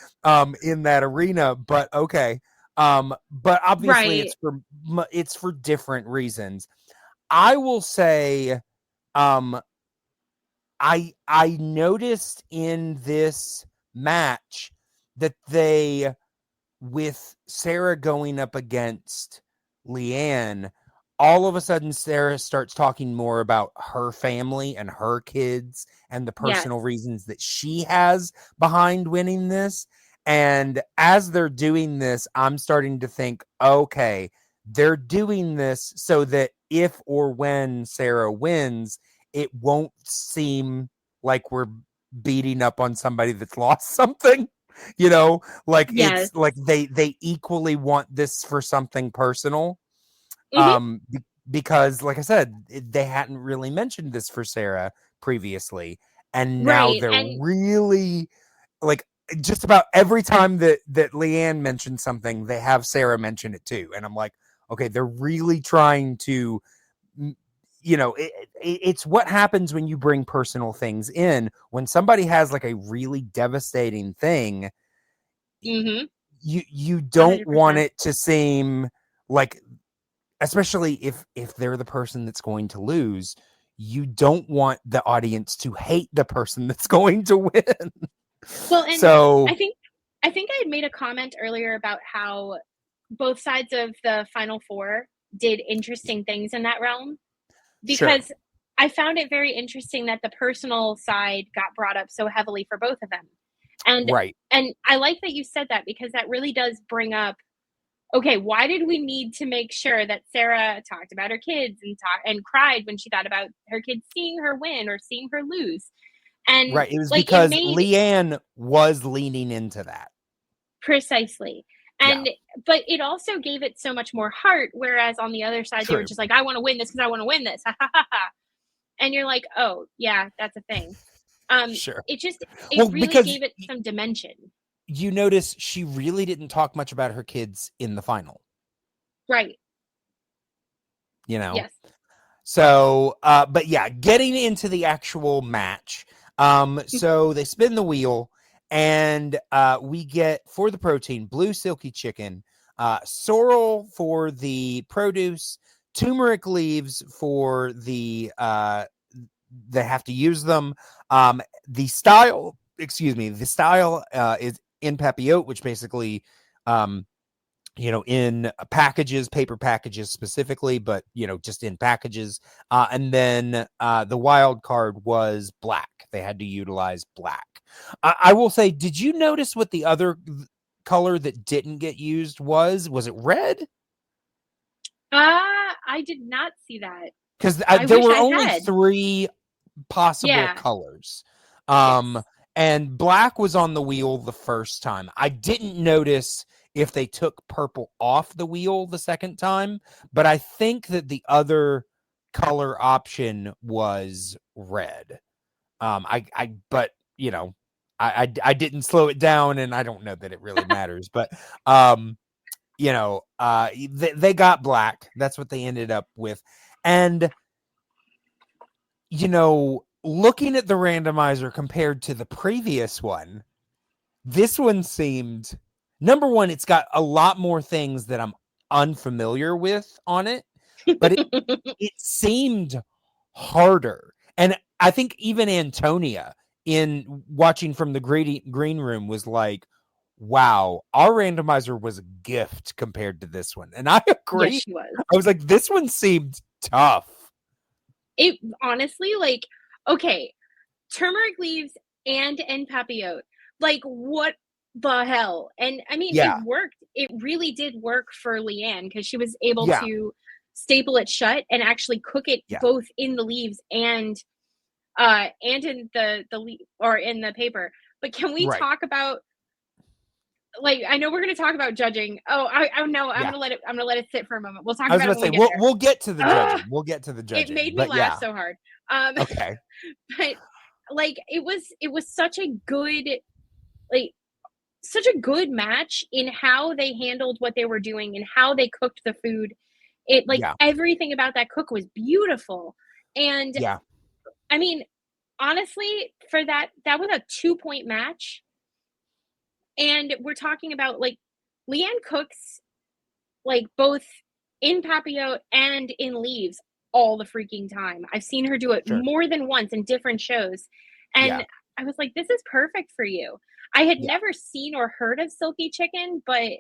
in that arena, but okay. But obviously it's for different reasons. I will say, I noticed in this match that they, with Sarah going up against Leanne, all of a sudden Sarah starts talking more about her family and her kids and the personal reasons that she has behind winning this. And as they're doing this, I'm starting to think, okay, they're doing this so that if or when Sarah wins, it won't seem like we're beating up on somebody that's lost something. Like it's like they equally want this for something personal. Because like I said, they hadn't really mentioned this for Sarah previously, and now they're really like, just about every time that Leanne mentions something, they have Sarah mention it too, and I'm like, okay, they're really trying to, it's what happens when you bring personal things in. When somebody has like a really devastating thing, you don't 100%. want it to seem like, especially if they're the person that's going to lose, you don't want the audience to hate the person that's going to win. Well, and so I think I had made a comment earlier about how both sides of the Final Four did interesting things in that realm, because I found it very interesting that the personal side got brought up so heavily for both of them. And I like that you said that, because that really does bring up, okay, why did we need to make sure that Sarah talked about her kids and cried when she thought about her kids seeing her win or seeing her lose? And it was because Leanne was leaning into that. Precisely. And but it also gave it so much more heart, whereas on the other side they were just like, I want to win this because I want to win this. And you're like, oh yeah, that's a thing. It really gave it some dimension. You notice she really didn't talk much about her kids in the final. Right. Yes. So, but yeah, getting into the actual match. So they spin the wheel, and we get, for the protein, blue silky chicken, sorrel for the produce, turmeric leaves for the they have to use them. The style is in papillote, which basically, in packages, paper packages specifically, but, just in packages. And then the wild card was black. They had to utilize black. I will say, did you notice what the other color that didn't get used was? Was it red? I did not see that. Because there were only 3 possible colors. And black was on the wheel the first time. I didn't notice if they took purple off the wheel the second time, but I think that the other color option was red. I didn't slow it down, and I don't know that it really matters, but they got black. That's what they ended up with. And looking at the randomizer compared to the previous one, this one seemed, number one, it's got a lot more things that I'm unfamiliar with on it, but it seemed harder. And I think even Antonia, in watching from the green room, was like, wow, our randomizer was a gift compared to this one. And I agree. Yes, she was. I was like, this one seemed tough. It honestly, like, okay, turmeric leaves and papillote. Like, what the hell? And I mean, it worked. It really did work for Leanne, because she was able to staple it shut and actually cook it both in the leaves and in in the paper. But can we talk about, like, I know we're going to talk about judging. Oh, I know. I'm going to let it sit for a moment. We'll talk about it when we get there. We'll get to the judging. We'll get to the judging. It made me laugh so hard. Okay. But like, it was such a good match in how they handled what they were doing and how they cooked the food. Everything about that cook was beautiful. And I mean, honestly, for that was a 2-point match. And we're talking about, like, Leanne cooks, like, both in papillote and in leaves all the freaking time. I've seen her do it more than once in different shows. And I was like, this is perfect for you. I had never seen or heard of silky chicken, but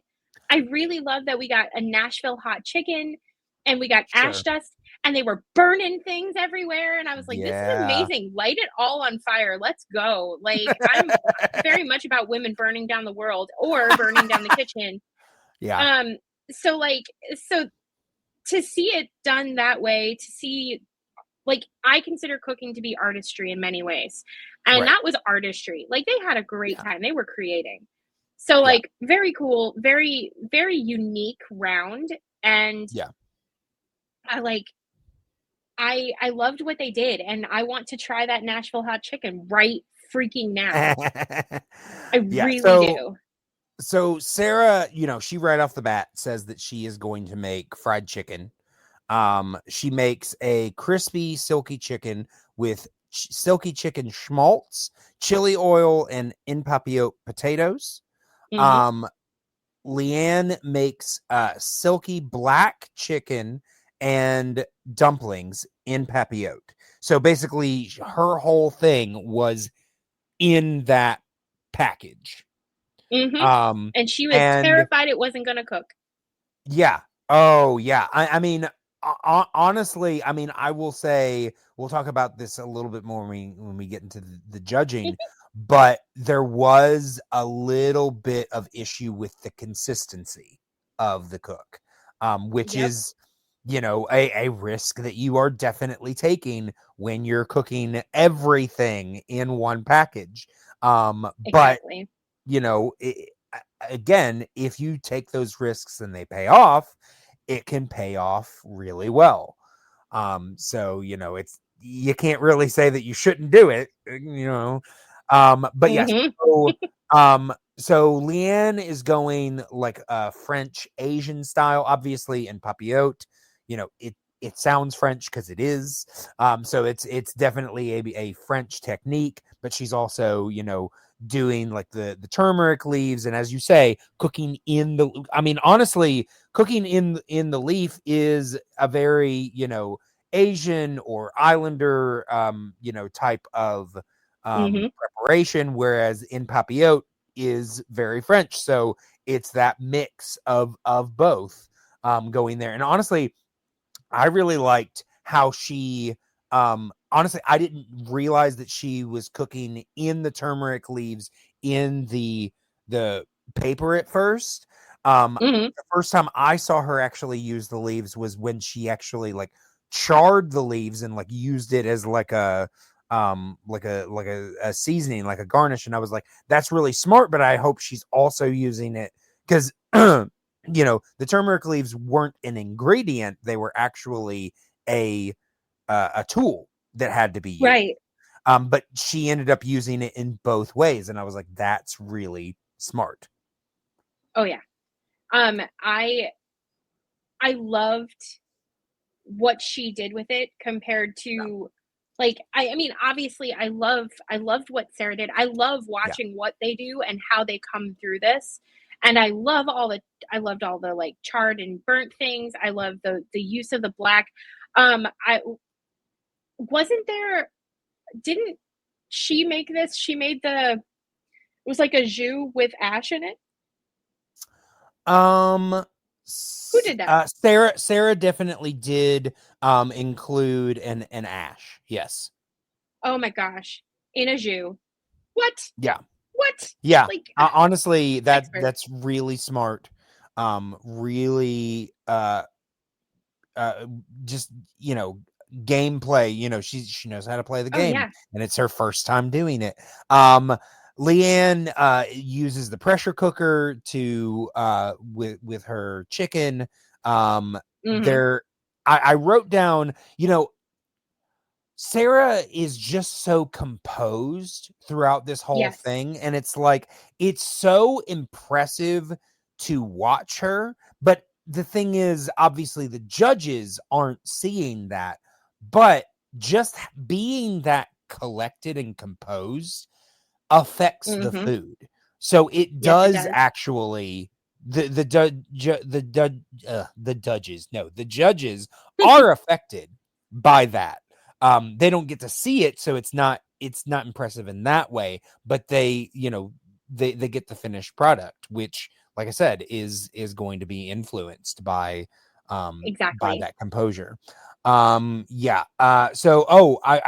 I really love that we got a Nashville hot chicken and we got ash dust and they were burning things everywhere. And I was like, this is amazing. Light it all on fire. Let's go. Like, I'm very much about women burning down the world or burning down the kitchen. Yeah. So to see it done that way, to see, like, I consider cooking to be artistry in many ways. And that was artistry. Like, they had a great time. They were creating. So, like, very cool, very, very unique round. And I loved what they did. And I want to try that Nashville hot chicken right freaking now. I really do. So Sarah, she right off the bat says that she is going to make fried chicken. She makes a crispy, silky chicken with silky chicken schmaltz, chili oil, and in-papillote potatoes. Leanne makes silky black chicken and dumplings in papillote. So basically, her whole thing was in that package. And she was terrified it wasn't going to cook. Yeah. Oh, yeah. I mean, honestly, I mean, I will say, we'll talk about this a little bit more when we get into the judging, but there was a little bit of issue with the consistency of the cook, which is, a risk that you are definitely taking when you're cooking everything in one package. But, again, if you take those risks and they pay off, it can pay off really well. So, you can't really say that you shouldn't do it, but yes. So Leanne is going like a French Asian style, obviously in papillote. It sounds French because it is. So it's definitely a French technique, but she's also, doing like the turmeric leaves, and as you say, cooking in the, I mean, honestly, cooking in the leaf is a very, Asian or Islander, type of preparation, whereas in papillote is very French. So it's that mix of both going there. And honestly, I really liked how she, honestly, I didn't realize that she was cooking in the turmeric leaves in the paper at first. The first time I saw her actually use the leaves was when she actually like charred the leaves and like used it as like a seasoning, like a garnish. And I was like, that's really smart, but I hope she's also using it because the turmeric leaves weren't an ingredient. They were actually a tool that had to be used. Right. But she ended up using it in both ways. And I was like, that's really smart. Oh yeah. I loved what she did with it compared to like, I mean, obviously I loved what Sarah did. I love watching what they do and how they come through this. And I loved all the like charred and burnt things. I love the use of the black. Didn't she make this? She made it was like a jus with ash in it. Who did that? Sarah definitely did include an ash. Yes. Oh my gosh. In a jus. What? Yeah. What? Yeah. Like, honestly, that's really smart. Really just, gameplay, she knows how to play the game, and it's her first time doing it. Leanne uses the pressure cooker to with her chicken. There I wrote down, Sarah is just so composed throughout this whole thing, and it's like it's so impressive to watch her. But the thing is, obviously the judges aren't seeing that, but just being that collected and composed affects the food. So it does actually the judges are affected by that. They don't get to see it, so it's not impressive in that way, but they, they get the finished product, which like I said, is going to be influenced by Exactly. that composure. I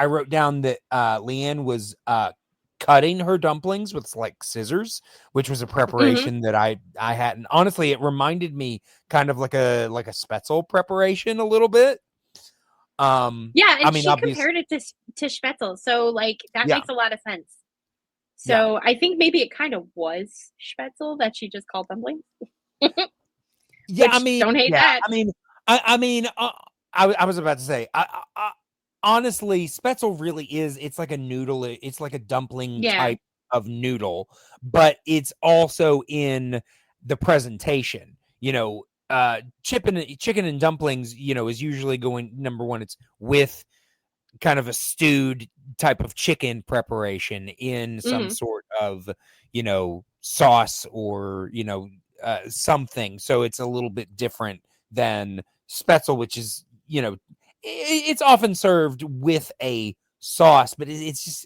wrote down that Leanne was cutting her dumplings with like scissors, which was a preparation that I hadn't. Honestly, it reminded me kind of like a Spätzle preparation a little bit. Yeah, and she compared it to Spätzle, so like that makes a lot of sense. So I think maybe it kind of was Spätzle that she just called dumplings. Yeah, I mean, don't hate that. I was about to say, honestly, Spätzle really is. It's like a noodle. It's like a dumpling type of noodle, but it's also in the presentation. Chicken and dumplings, is usually going number one. It's with kind of a stewed type of chicken preparation in some sort of, sauce or, something. So it's a little bit different than Spätzle, which is, it's often served with a sauce, but it's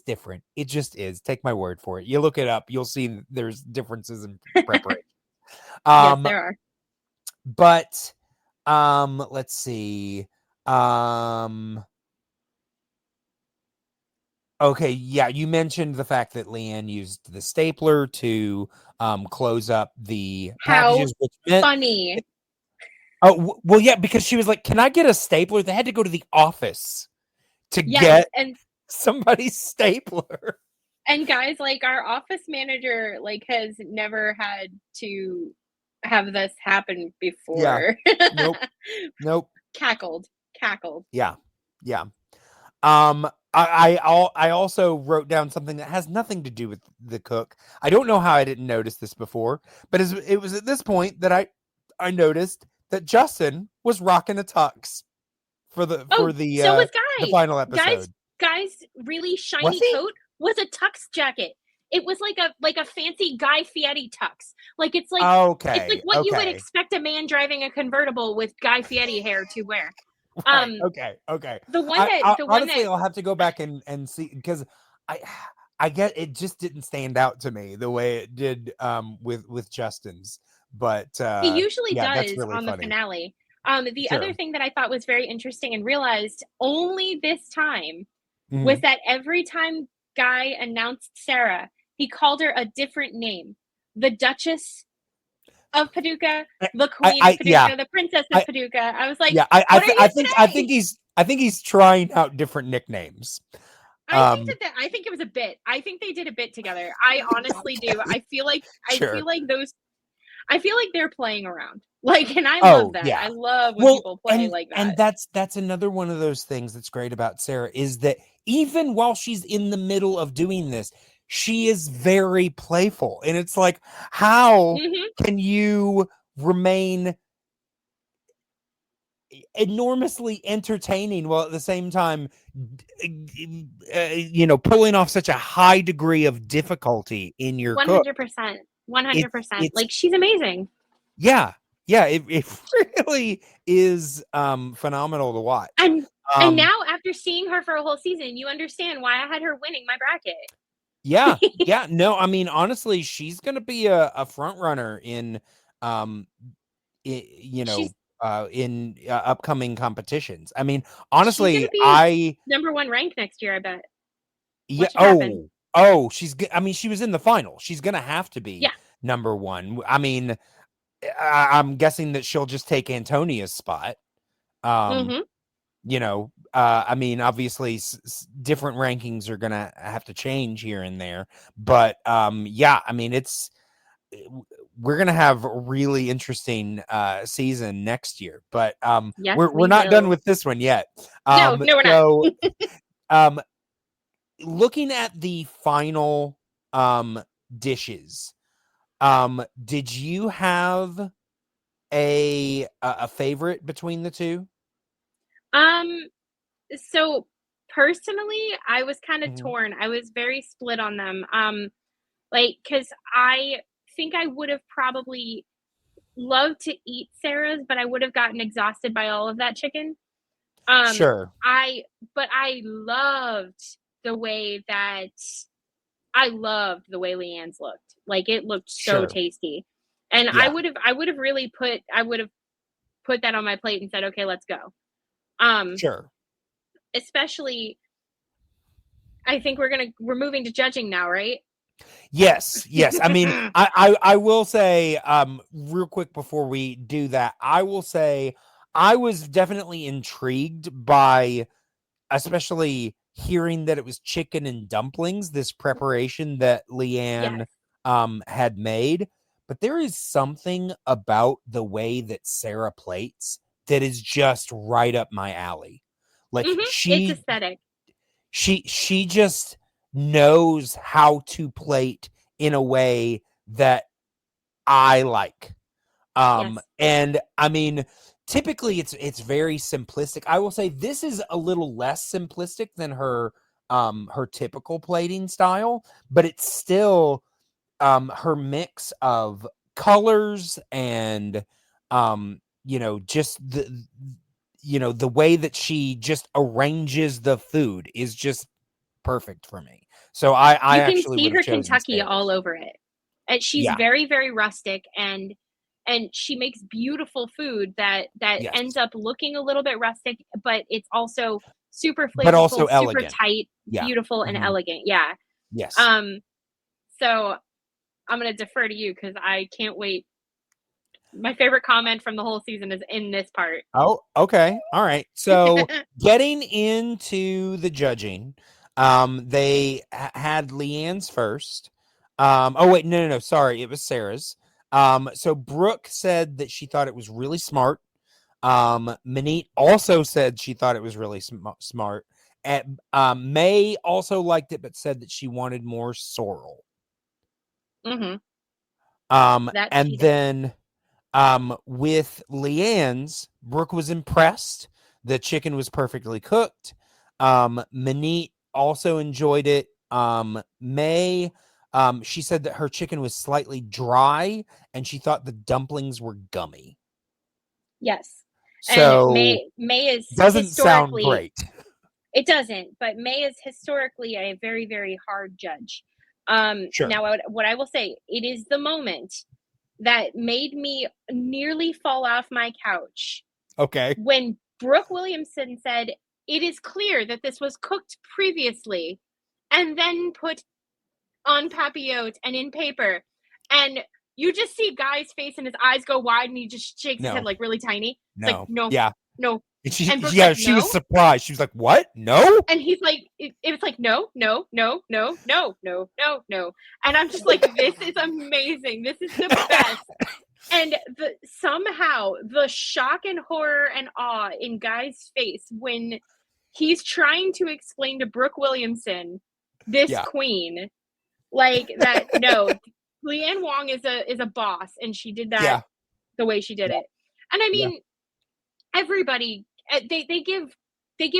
different. It just is. Take my word for it. You look it up, you'll see there's differences in preparation. Yes, there are. But let's see. Okay, yeah, you mentioned the fact that Leanne used the stapler to close up the packages. Which funny. Well, yeah, because she was like, "Can I get a stapler?" They had to go to the office to get somebody's stapler. And guys, like our office manager, like has never had to have this happen before. Yeah. Nope. Cackled. Yeah. I also wrote down something that has nothing to do with the cook. I don't know how I didn't notice this before, but it was at this point that I noticed that Justin was rocking a tux for the final episode. Guys, really shiny coat was a tux jacket. It was like a fancy Guy Fieri tux. Like it's like what you would expect a man driving a convertible with Guy Fieri hair to wear. Right. Okay. Honestly, I'll have to go back and see, because I get it just didn't stand out to me the way it did with Justin's, but he usually does really on funny. The finale. The other thing that I thought was very interesting and realized only this time was that every time Guy announced Sarah, he called her a different name. The Duchess of Paducah, the Queen of Paducah, the Princess of Paducah. I was like, I think he's trying out different nicknames. I think it was a bit. I think they did a bit together. I honestly do. I feel like they're playing around. Like, and I love that. Yeah. I love when people play like that. And that's another one of those things that's great about Sarah, is that even while she's in the middle of doing this, she is very playful. And it's like, how can you remain enormously entertaining while at the same time, pulling off such a high degree of difficulty in your 100%. 100%. Like, she's amazing. Yeah. It really is phenomenal to watch. And now, after seeing her for a whole season, you understand why I had her winning my bracket. Yeah. No, I mean, honestly, she's going to be a front runner in, in upcoming competitions. I mean, honestly, number one ranked next year, I bet. She was in the final. She's going to have to be number one. I mean, I'm guessing that she'll just take Antonia's spot. I mean, obviously different rankings are going to have to change here and there, but I mean, we're going to have a really interesting season next year, but we're not done with this one yet. No, we're not. Looking at the final dishes, did you have a favorite between the two? So personally, I was kind of torn. I was very split on them. Because I think I would have probably loved to eat Sarah's, but I would have gotten exhausted by all of that chicken. Sure. But I loved the way Leanne's looked. Like, it looked so tasty. And I would have put that on my plate and said, okay, let's go. Sure. Especially, I think we're moving to judging now, right? Yes. I mean, I will say, real quick before we do that, I will say I was definitely intrigued by, especially hearing that it was chicken and dumplings, this preparation that Leanne had made. But there is something about the way that Sarah plates that is just right up my alley. Like it's aesthetic. She just knows how to plate in a way that I like. And I mean, typically it's very simplistic. I will say this is a little less simplistic than her typical plating style, but it's still her mix of colors and just the way that she just arranges the food is just perfect for me. So I you can actually see her Kentucky Sarah's. all over it. And she's very, very rustic, and she makes beautiful food that ends up looking a little bit rustic, but it's also super flavorful, but also super elegant. tight, beautiful, and elegant. Yeah. Yes. So I'm going to defer to you because I can't wait. My favorite comment from the whole season is in this part. Oh, okay. All right. So getting into the judging, they had Leanne's first. Oh wait, no. Sorry, it was Sarah's. So Brooke said that she thought it was really smart. Manit also said she thought it was really smart. And May also liked it, but said that she wanted more sorrel. And then with Leanne's, Brooke was impressed. The chicken was perfectly cooked. Manit also enjoyed it. May, she said that her chicken was slightly dry and she thought the dumplings were gummy. Yes. So and May is doesn't sound great. It doesn't, but May is historically a very, very hard judge. Sure. Now, what I will say, it is the moment that made me nearly fall off my couch. Okay. When Brooke Williamson said, it is clear that this was cooked previously and then put on papillote and in paper. And you just see Guy's face and his eyes go wide and he just shakes his head like really tiny. No. Like, no. Yeah. No. And she was surprised. She was like, what? No? And he's like, it was like, no. And I'm just like, this is amazing. This is the best. And somehow the shock and horror and awe in Guy's face when he's trying to explain to Brooke Williamson, this queen, like that, no, Leanne Wong is a boss, and she did that the way she did it. And I mean, everybody, they give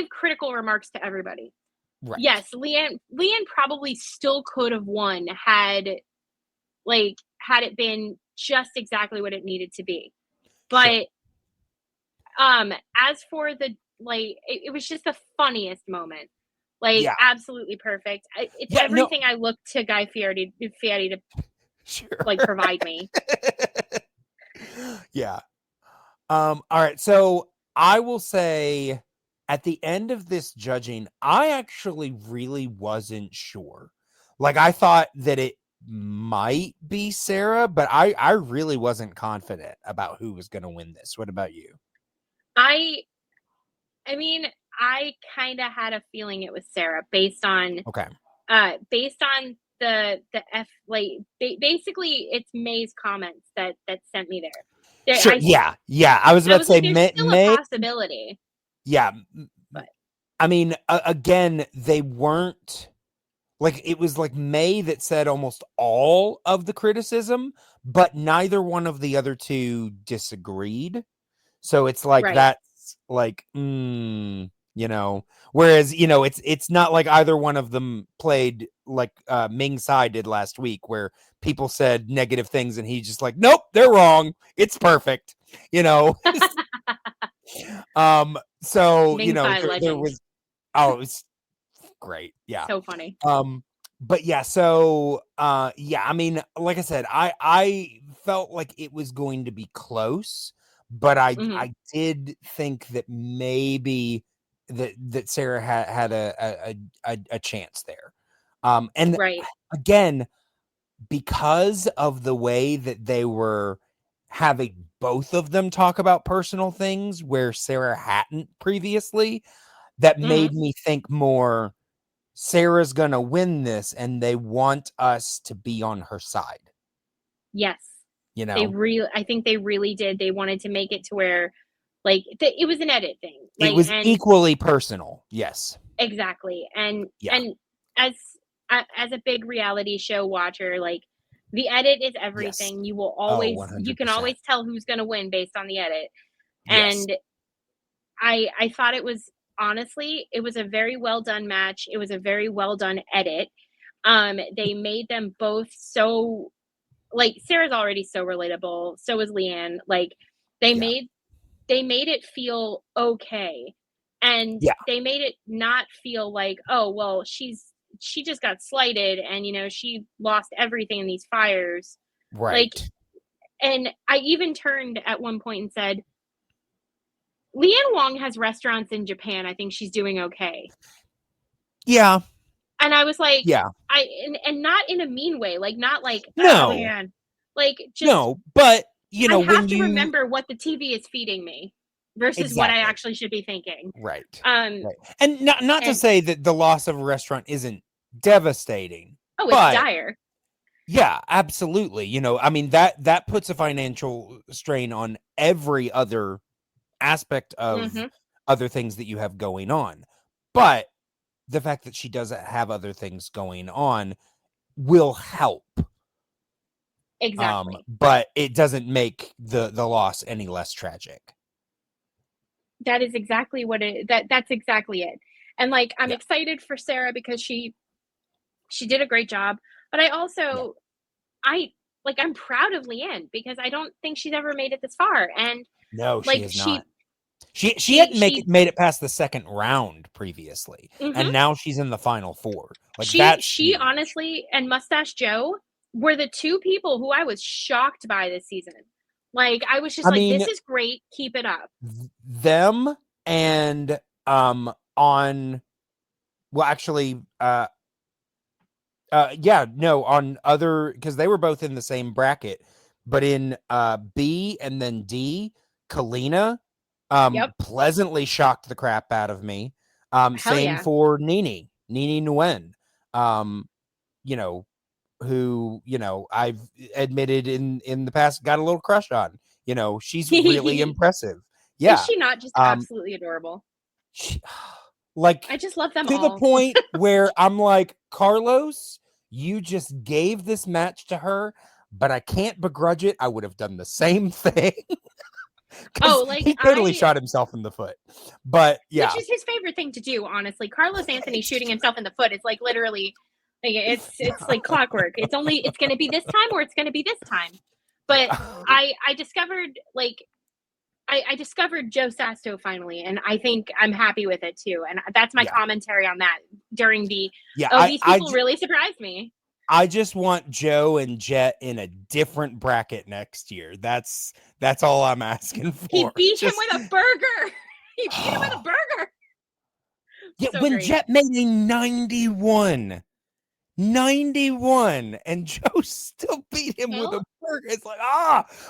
critical remarks to everybody. Right. Yes, Leanne probably still could have won had it been just exactly what it needed to be. But as for the it was just the funniest moment. Absolutely perfect. It's everything I look to Guy Fieri to provide me. Yeah. All right. So I will say at the end of this judging, I actually really wasn't sure. I thought that it might be Sarah, but I really wasn't confident about who was going to win this. What about you? I mean, I kind of had a feeling it was Sarah based on the basically it's May's comments that sent me there. Sure. I was about to say there's still a possibility. Yeah. But I mean, again, they weren't it was May that said almost all of the criticism, but neither one of the other two disagreed. So it's that's whereas, it's not like either one of them played Ming Tsai did last week, where people said negative things and he's just like, nope, they're wrong. It's perfect. So, Ming Tsai there was, it's great. Yeah. So funny. But yeah, so, I mean, like I said, I felt like it was going to be close, but I did think that maybe that Sarah had a chance there. And again, because of the way that they were having both of them talk about personal things where Sarah hadn't previously, that made me think more Sarah's going to win this and they want us to be on her side. Yes. You know, I think they really did. They wanted to make it to where like it was an edit thing. Like, it was equally personal. Yes. Exactly. And as a big reality show watcher, like the edit is everything. Yes. You will always, you can always tell who's going to win based on the edit. Yes. And I thought it was, honestly, it was a very well done match. It was a very well done edit. They made them both so, like, Sarah's already so relatable. So is Leanne. Like, they made it feel okay. And they made it not feel like, oh, well, she just got slighted and, you know, she lost everything in these fires. Right. Like, and I even turned at one point and said, Leanne Wong has restaurants in Japan. I think she's doing okay. Yeah. And I was like, and not in a mean way, like, not like, no, oh, man. Like, just, no, but you know, I have to remember what the TV is feeding me versus what I actually should be thinking. Right. Right. And not to say that the loss of a restaurant isn't devastating. Oh, it's dire. Yeah, absolutely. You know, I mean, that puts a financial strain on every other aspect of other things that you have going on. But the fact that she doesn't have other things going on will help. Exactly. But it doesn't make the loss any less tragic. That is exactly what that's exactly it. And like, I'm excited for Sarah because she did a great job, but I also, I'm proud of Leanne because I don't think she's ever made it this far. And no, she has not. She hadn't made it past the second round previously, and now she's in the final four. Like she honestly, and Mustache Joe were the two people who I was shocked by this season. Like, I was just this is great. Keep it up. Them and on, well, actually, on other, because they were both in the same bracket, but in B and then D, Kalina pleasantly shocked the crap out of me. Same for Nini Nguyen. You know, who, you know, I've admitted in the past got a little crush on. You know, she's really impressive. Yeah. Is she not just absolutely adorable? Like, I just love them to all. the point where I'm like, Carlos, you just gave this match to her, but I can't begrudge it. I would have done the same thing. Oh, like, he totally shot himself in the foot. But yeah, which is his favorite thing to do, honestly. Carlos Anthony shooting himself in the foot is like literally, like, it's like clockwork. It's going to be this time or it's going to be this time. But I discovered, like, I discovered Joe Sasto finally, and I think I'm happy with it too. And that's my commentary on that during the these people really surprised me. I just want Joe and Jet in a different bracket next year. That's all I'm asking for. He beat him with a burger. He beat him with a burger. Yeah, so when great. Jet made a 91, and Joe still beat him with a burger. It's like,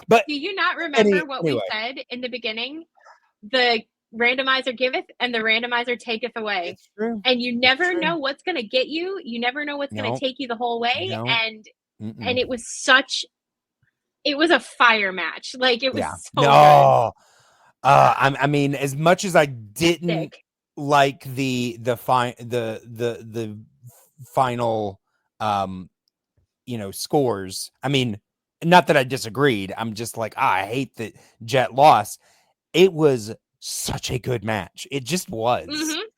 but do you not remember what we said in the beginning? The randomizer giveth and the randomizer taketh away. It's true. And you never know what's going to get you. You never know what's going to take you the whole way. And it was a fire match. Like, it was so good. I mean, as much as I didn't like the final scores, I mean, not that I disagreed, I'm just like, I hate that Jet lost. It was such a good match. It just was. It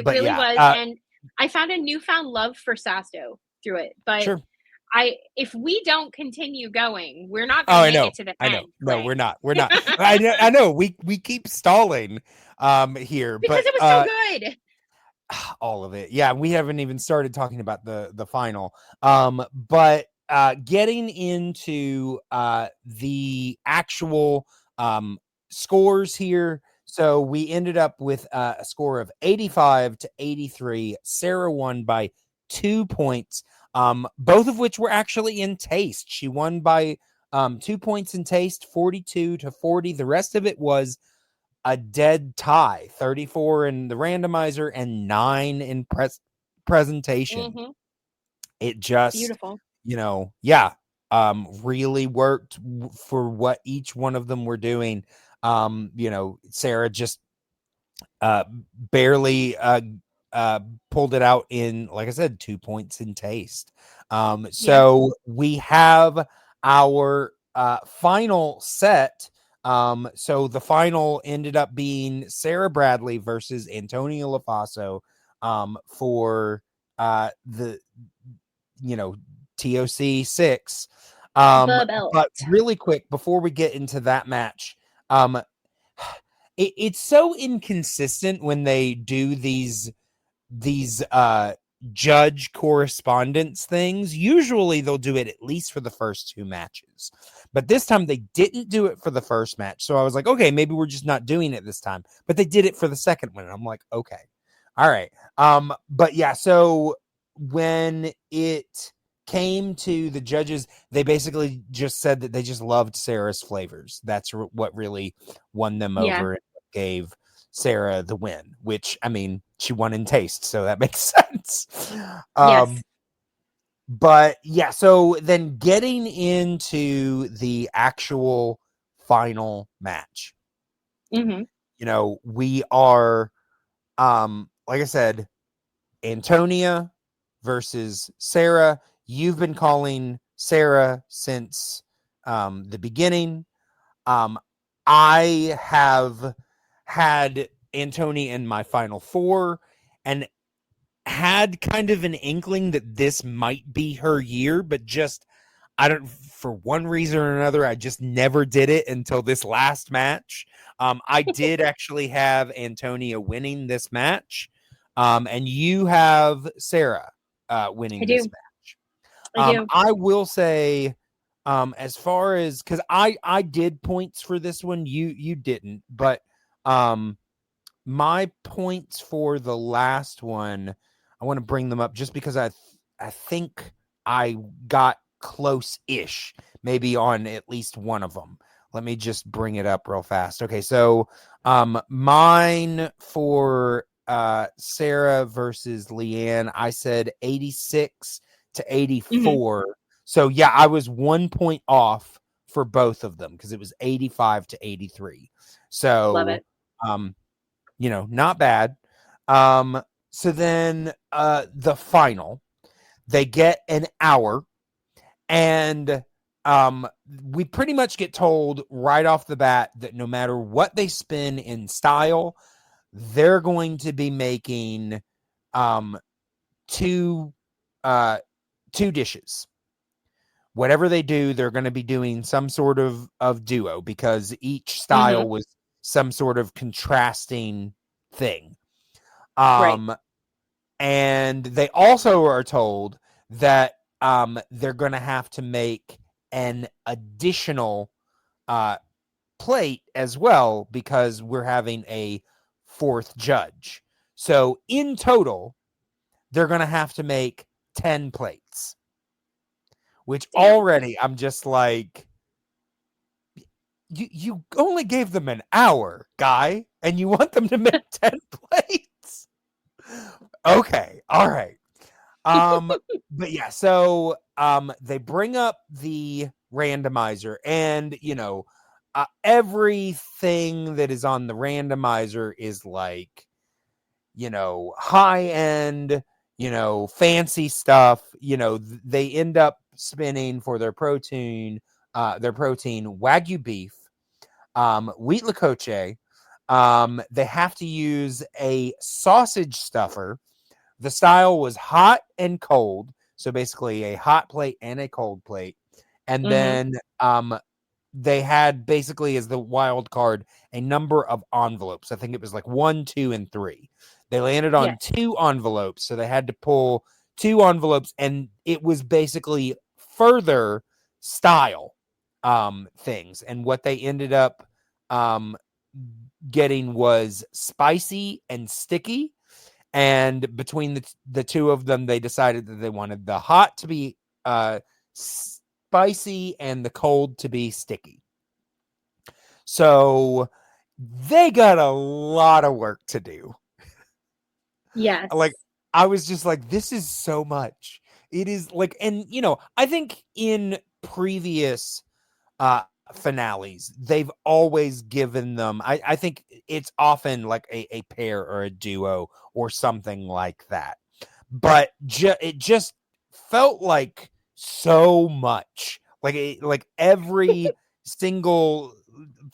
really was. And I found a newfound love for Sasto through it. But if we don't continue going, we're not going to make it to the end. I know. No, we're not. I know. We keep stalling here. Because it was so good. All of it. Yeah, we haven't even started talking about the final. But getting into the actual scores here. So we ended up with a score of 85-83. Sarah won by 2 points, both of which were actually in taste. She won by 2 points in taste, 42-40. The rest of it was a dead tie, 34 in the randomizer and 9 in presentation. Mm-hmm. It just, beautiful. Really worked for what each one of them were doing. Sarah just barely pulled it out in, like I said, 2 points in taste. So we have our final set. So the final ended up being Sarah Bradley versus Antonia LaFaso for the TOC 6. The belt. But really quick, before we get into that match, it's so inconsistent when they do these judge correspondence things. Usually they'll do it at least for the first 2 matches, but this time they didn't do it for the first match. So I was like, okay, maybe we're just not doing it this time, but they did it for the second one. And I'm like, okay, all right. But yeah, so when it came to the judges, they basically just said that they just loved Sarah's flavors. That's what really won them over and gave Sarah the win, which, I mean, she won in taste, so that makes sense. Yes. But yeah, so then getting into the actual final match, we are, like I said, Antonia versus Sarah. You've been calling Sarah since the beginning. I have had Antonia in my final 4 and had kind of an inkling that this might be her year, but just, for one reason or another, I just never did it until this last match. I did actually have Antonia winning this match. And you have Sarah winning this match. I do. I will say, as far as, because I did points for this one, you didn't, but my points for the last one, I want to bring them up just because I think I got close-ish, maybe on at least one of them. Let me just bring it up real fast. Okay, so mine for Sarah versus Leanne, I said 86-84. So yeah, I was 1 point off for both of them because it was 85-83. So love it. Not bad. So then the final, they get an hour, and we pretty much get told right off the bat that no matter what they spin in style, they're going to be making two dishes. Whatever they do, they're going to be doing some sort of duo because each style was some sort of contrasting thing. Right. And they also are told that they're going to have to make an additional plate as well because we're having a 4th judge. So in total, they're going to have to make 10 plates, which already I'm just like, you only gave them an hour, guy, and you want them to make 10 plates? Okay, all right. But yeah, so they bring up the randomizer, and everything that is on the randomizer is like, high end, fancy stuff. They end up spinning for their protein Wagyu beef, wheat lacoche. They have to use a sausage stuffer. The style was hot and cold. So basically a hot plate and a cold plate. And then they had basically as the wild card a number of envelopes. I think it was like 1, 2, and 3. They landed on 2 envelopes. So they had to pull 2 envelopes, and it was basically further style things, and what they ended up getting was spicy and sticky. And between the two of them, they decided that they wanted the hot to be spicy and the cold to be sticky. So they got a lot of work to do. Yes. Like, I was just like, this is so much. It is like, and I think in previous finales, they've always given them, I think it's often like a pair or a duo or something like that. But it just felt like so much. Like every single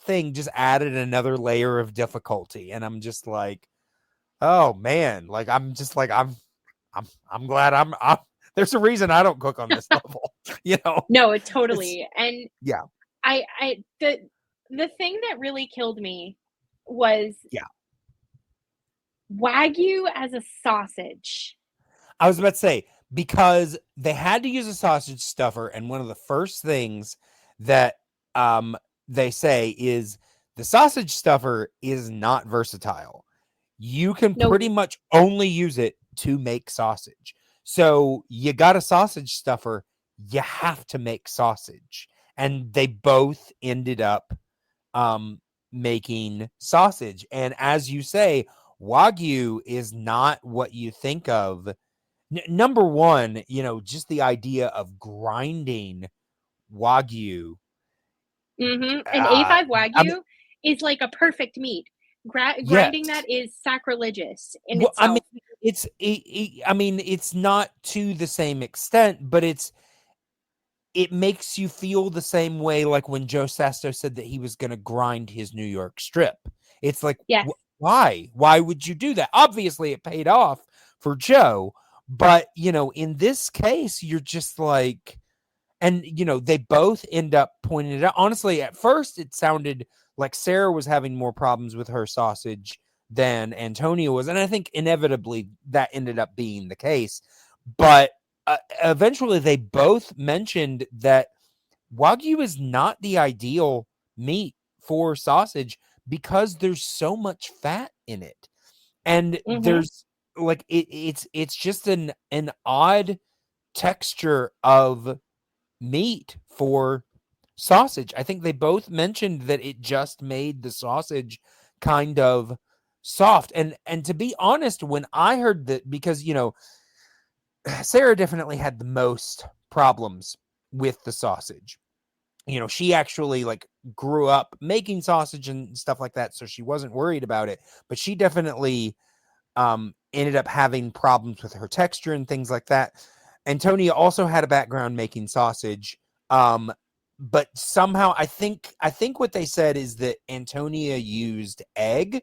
thing just added another layer of difficulty. And I'm just like, oh man, like I'm just like I'm glad I'm there's a reason I don't cook on this level, No, totally. And yeah. The thing that really killed me was Wagyu as a sausage. I was about to say, because they had to use a sausage stuffer, and one of the first things that they say is the sausage stuffer is not versatile. You can pretty much only use it to make sausage. So you got a sausage stuffer, you have to make sausage. And they both ended up making sausage. And as you say, Wagyu is not what you think of. Number one, just the idea of grinding Wagyu. An A5 Wagyu is like a perfect meat. Grinding that is sacrilegious in itself. It's not to the same extent, but it makes you feel the same way like when Joe Sasto said that he was going to grind his New York strip. It's like, yes. Why? Why would you do that? Obviously, it paid off for Joe, but, in this case, you're just like, and, they both end up pointing it out. Honestly, at first, it sounded like Sarah was having more problems with her sausage than Antonia was. And I think inevitably that ended up being the case. But eventually they both mentioned that Wagyu is not the ideal meat for sausage because there's so much fat in it. And there's like, it's just an odd texture of meat for sausage. I think they both mentioned that it just made the sausage kind of soft. And to be honest, when I heard that, because Sarah definitely had the most problems with the sausage. She actually like grew up making sausage and stuff like that, so she wasn't worried about it, but she definitely ended up having problems with her texture and things like that. Antonia also had a background making sausage, but somehow I think what they said is that Antonia used egg,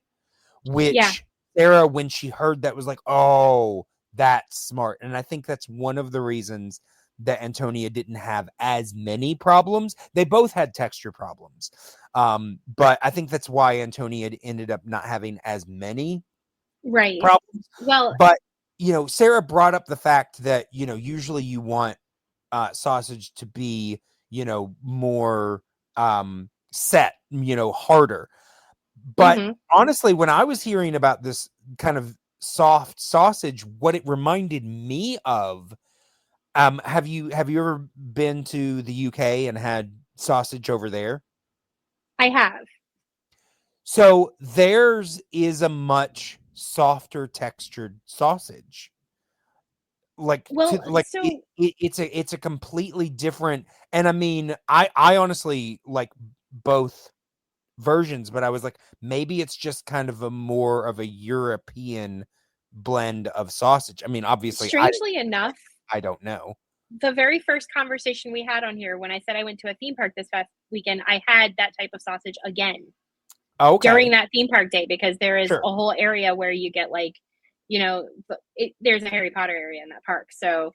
which Sarah, when she heard that, was like, oh, that's smart. And I think that's one of the reasons that Antonia didn't have as many problems. They both had texture problems, but I think that's why Antonia ended up not having as many problems. Well, but Sarah brought up the fact that usually you want sausage to be more set, harder. But honestly, when I was hearing about this kind of soft sausage, what it reminded me of, have you ever been to the UK and had sausage over there? I have. So theirs is a much softer textured sausage. It's a completely different. And I mean, I honestly like both versions, but I was like, maybe it's just kind of a more of a European blend of sausage. I mean, obviously, strangely enough, I don't know. The very first conversation we had on here, when I said I went to a theme park this past weekend, I had that type of sausage again. Okay. During that theme park day, because there is a whole area where you get like, there's a Harry Potter area in that park. So,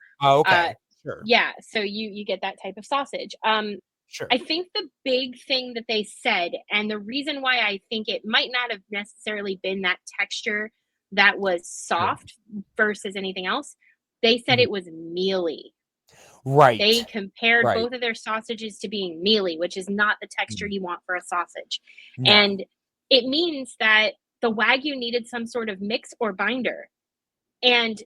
yeah, so you get that type of sausage. I think the big thing that they said, and the reason why I think it might not have necessarily been that texture that was soft versus anything else, they said it was mealy. Right. They compared Right. both of their sausages to being mealy, which is not the texture you want for a sausage. No. And it means that the Wagyu needed some sort of mix or binder. And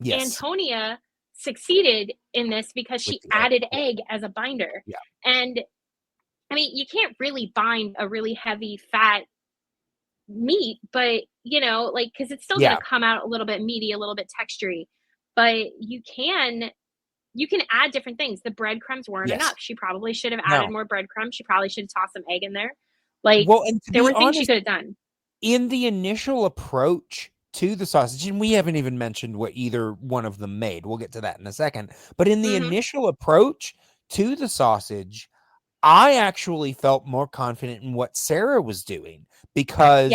Yes. Antonia succeeded in this because she added egg as a binder. Yeah. And I mean, you can't really bind a really heavy fat meat, but like, because it's still going to come out a little bit meaty, a little bit textury, but you can add different things. The breadcrumbs weren't enough. She probably should have added more breadcrumbs. She probably should have tossed some egg in there. Like, and there were things she could have done. In the initial approach to the sausage, and we haven't even mentioned what either one of them made. We'll get to that in a second. But in the initial approach to the sausage, I actually felt more confident in what Sarah was doing because,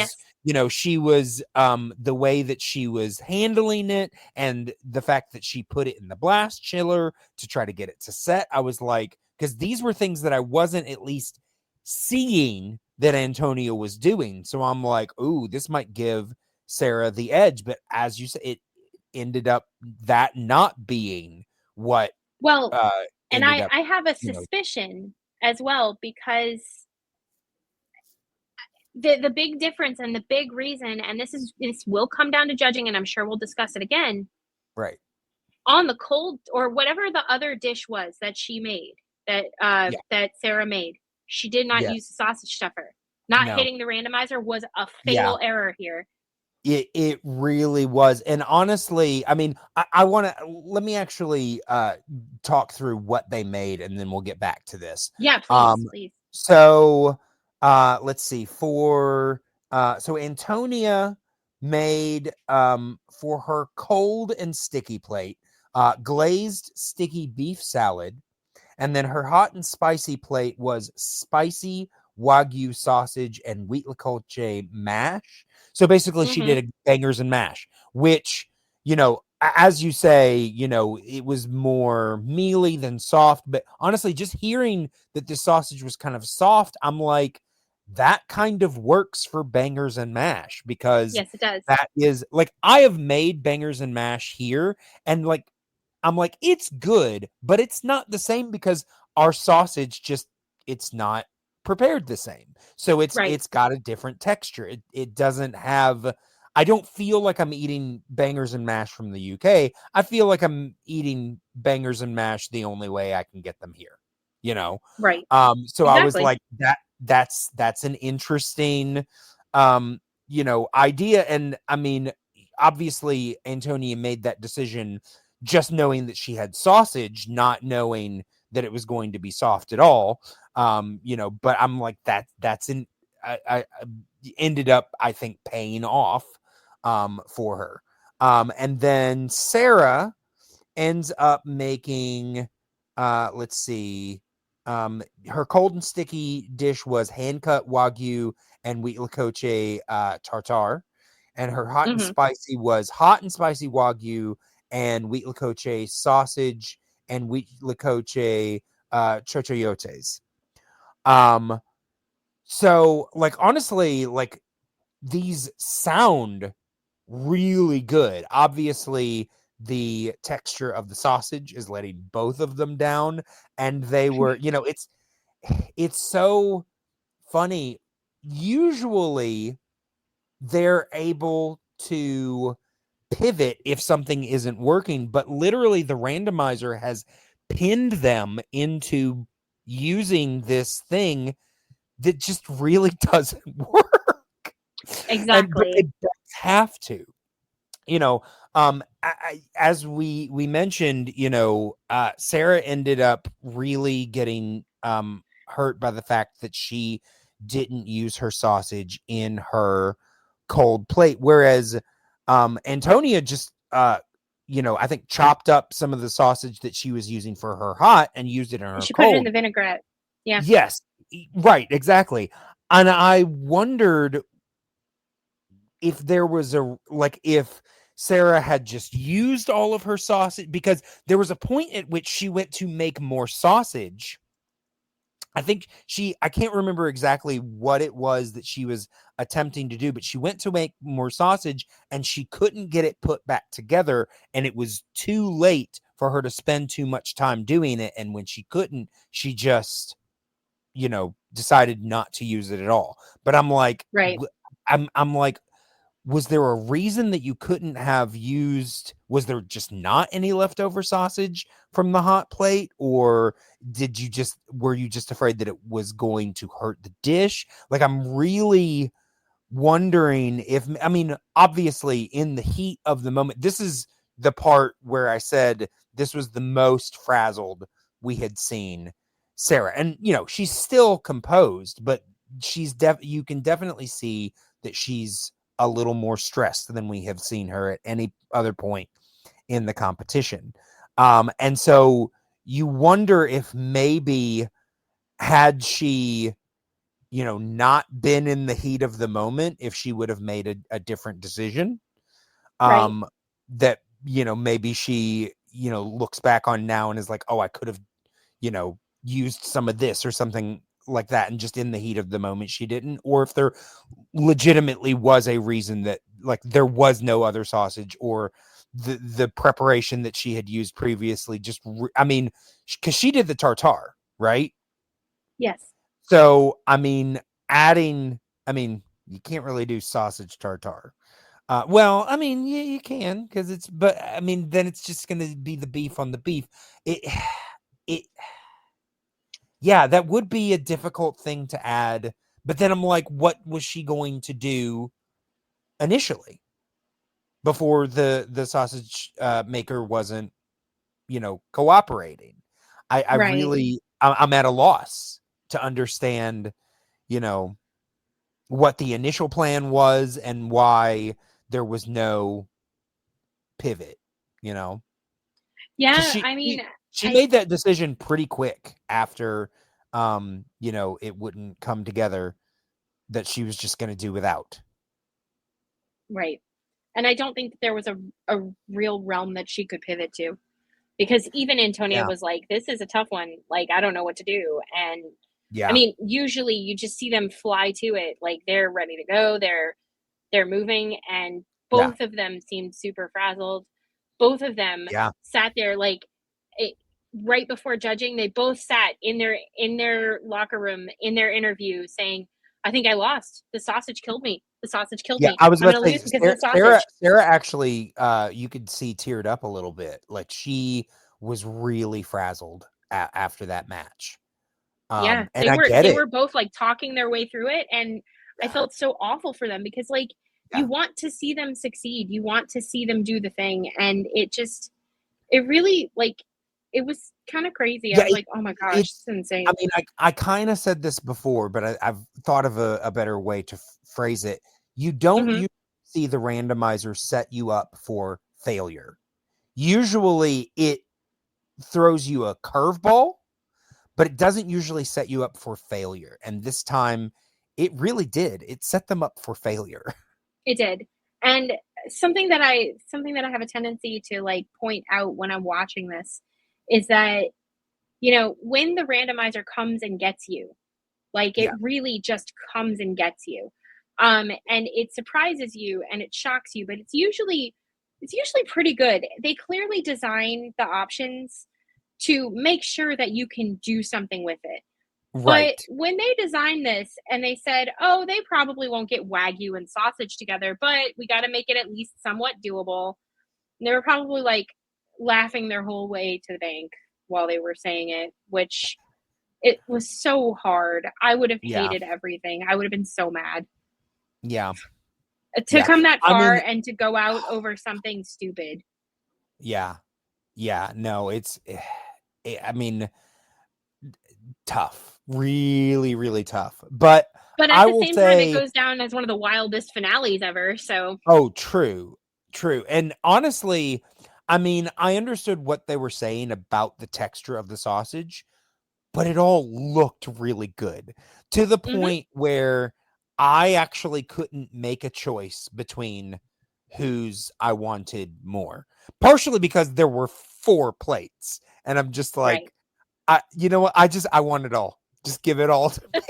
she was, the way that she was handling it and the fact that she put it in the blast chiller to try to get it to set. I was like, because these were things that I wasn't at least seeing that Antonia was doing. So I'm like, ooh, this might give Sarah the edge. But as you said, it ended up that not being what. Well, and I have a suspicion as well, because the big difference and the big reason, and this will come down to judging, and I'm sure we'll discuss it again. Right. On the cold, or whatever the other dish was that she made, that Sarah made, she did not use the sausage stuffer. Not hitting the randomizer was a fatal error here. It really was. And honestly, I mean, I want to, let me actually talk through what they made, and then we'll get back to this. Yeah, please. So let's see. So Antonia made for her cold and sticky plate, glazed sticky beef salad. And then her hot and spicy plate was spicy Wagyu sausage and wheat lecoche mash. So basically she did a bangers and mash, which, as you say, it was more mealy than soft. But honestly, just hearing that the sausage was kind of soft, I'm like, that kind of works for bangers and mash, because yes, it does. That is like, I have made bangers and mash here, and like, I'm like, it's good, but it's not the same because our sausage it's not prepared the same. So it's got a different texture. It doesn't have, I don't feel like I'm eating bangers and mash from the UK. I feel like I'm eating bangers and mash the only way I can get them here, Right. So exactly. I was like, that's an interesting, idea. And I mean, obviously Antonia made that decision just knowing that she had sausage, not knowing that it was going to be soft at all. But I'm like, I ended up, I think, paying off for her. And then Sarah ends up making, let's see, her cold and sticky dish was hand-cut Wagyu and wheat lecoche tartare. And her hot and spicy was hot and spicy Wagyu and wheat lecoche sausage and wheat lecoche chochoyotes. So like, honestly, like, these sound really good. Obviously, the texture of the sausage is letting both of them down, and they were, it's so funny. Usually they're able to pivot if something isn't working, but literally the randomizer has pinned them into using this thing that just really doesn't work. Exactly. But it does have to, as we mentioned, Sarah ended up really getting hurt by the fact that she didn't use her sausage in her cold plate, whereas Antonia just I think chopped up some of the sausage that she was using for her hot and used it in her she cold. Put it in the vinaigrette. Yeah. Yes, right, exactly. And I wondered if there was if Sarah had just used all of her sausage, because there was a point at which she went to make more sausage. I think I can't remember exactly what it was that she was attempting to do, but she went to make more sausage and she couldn't get it put back together, and it was too late for her to spend too much time doing it. And when she couldn't, she just, decided not to use it at all. But I'm like, right. I'm like, was there a reason that you couldn't have used, was there just not any leftover sausage from the hot plate? Or were you just afraid that it was going to hurt the dish? Like, I'm really wondering if, obviously in the heat of the moment, this is the part where I said this was the most frazzled we had seen Sarah. And, she's still composed, but you can definitely see that she's a little more stressed than we have seen her at any other point in the competition. And so you wonder if maybe had she, not been in the heat of the moment, if she would have made a different decision. Right. That, maybe she, looks back on now and is like, oh, I could have, used some of this or something like that. And just in the heat of the moment, she didn't. Or if there legitimately was a reason that, like, there was no other sausage, or the preparation that she had used previously because she did the tartare, right? Yes. So adding, you can't really do sausage tartare. Well, you can, because then it's just going to be the beef on the beef. Yeah, that would be a difficult thing to add. But then I'm like, what was she going to do initially before the sausage maker wasn't, cooperating? I Right. really, I'm at a loss to understand, what the initial plan was and why there was no pivot, Yeah, she made that decision pretty quick after, it wouldn't come together, that she was just going to do without. Right. And I don't think that there was a real realm that she could pivot to, because even Antonia was like, this is a tough one. Like, I don't know what to do. And usually you just see them fly to it. Like, they're ready to go. They're moving, and both of them seemed super frazzled. Both of them sat there right before judging. They both sat in their locker room in their interview saying, I think I lost. The sausage killed me. The sausage killed me. I was about I'm to gonna say, lose because of the sausage. Sarah actually, you could see teared up a little bit. Like, she was really frazzled after that match. Yeah, and I get they it. were both like talking their way through it, and I felt so awful for them, because you want to see them succeed. You want to see them do the thing, and it really, it was kind of crazy. I was like, oh my gosh, it's insane. I kind of said this before, but I've thought of a better way to phrase it. You don't usually see the randomizer set you up for failure. Usually it throws you a curveball, but it doesn't usually set you up for failure. And this time it really did. It set them up for failure. It did. And something that I have a tendency to point out when I'm watching this is that, when the randomizer comes and gets you, it really just comes and gets you. And it surprises you and it shocks you, but it's usually pretty good. They clearly design the options to make sure that you can do something with it. Right. But when they designed this and they said, oh, they probably won't get Wagyu and sausage together, but we got to make it at least somewhat doable. And they were probably laughing their whole way to the bank while they were saying it, which it was so hard. I would have hated everything. I would have been so mad. Yeah. To come that far and to go out over something stupid. Yeah. Yeah. No, tough. Really, really tough. But at the same time, it goes down as one of the wildest finales ever. So. Oh, true. And honestly, I understood what they were saying about the texture of the sausage, but it all looked really good, to the point where I actually couldn't make a choice between whose I wanted more. Partially because there were 4 plates, and I'm just like, you know what? I want it all. Just give it all to me.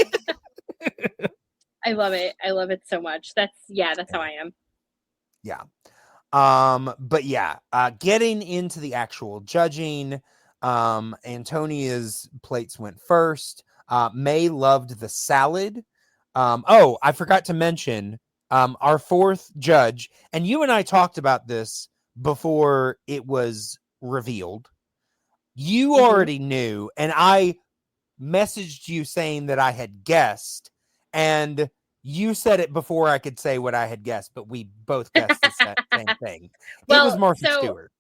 I love it. I love it so much. That's how I am. Yeah. But yeah, getting into the actual judging, Antonia's plates went first. May loved the salad. Oh, I forgot to mention, our fourth judge, and you and I talked about this before it was revealed. You already knew, and I messaged you saying that I had guessed, and you said it before I could say what I had guessed, but we both guessed the same thing. It was Martha Stewart.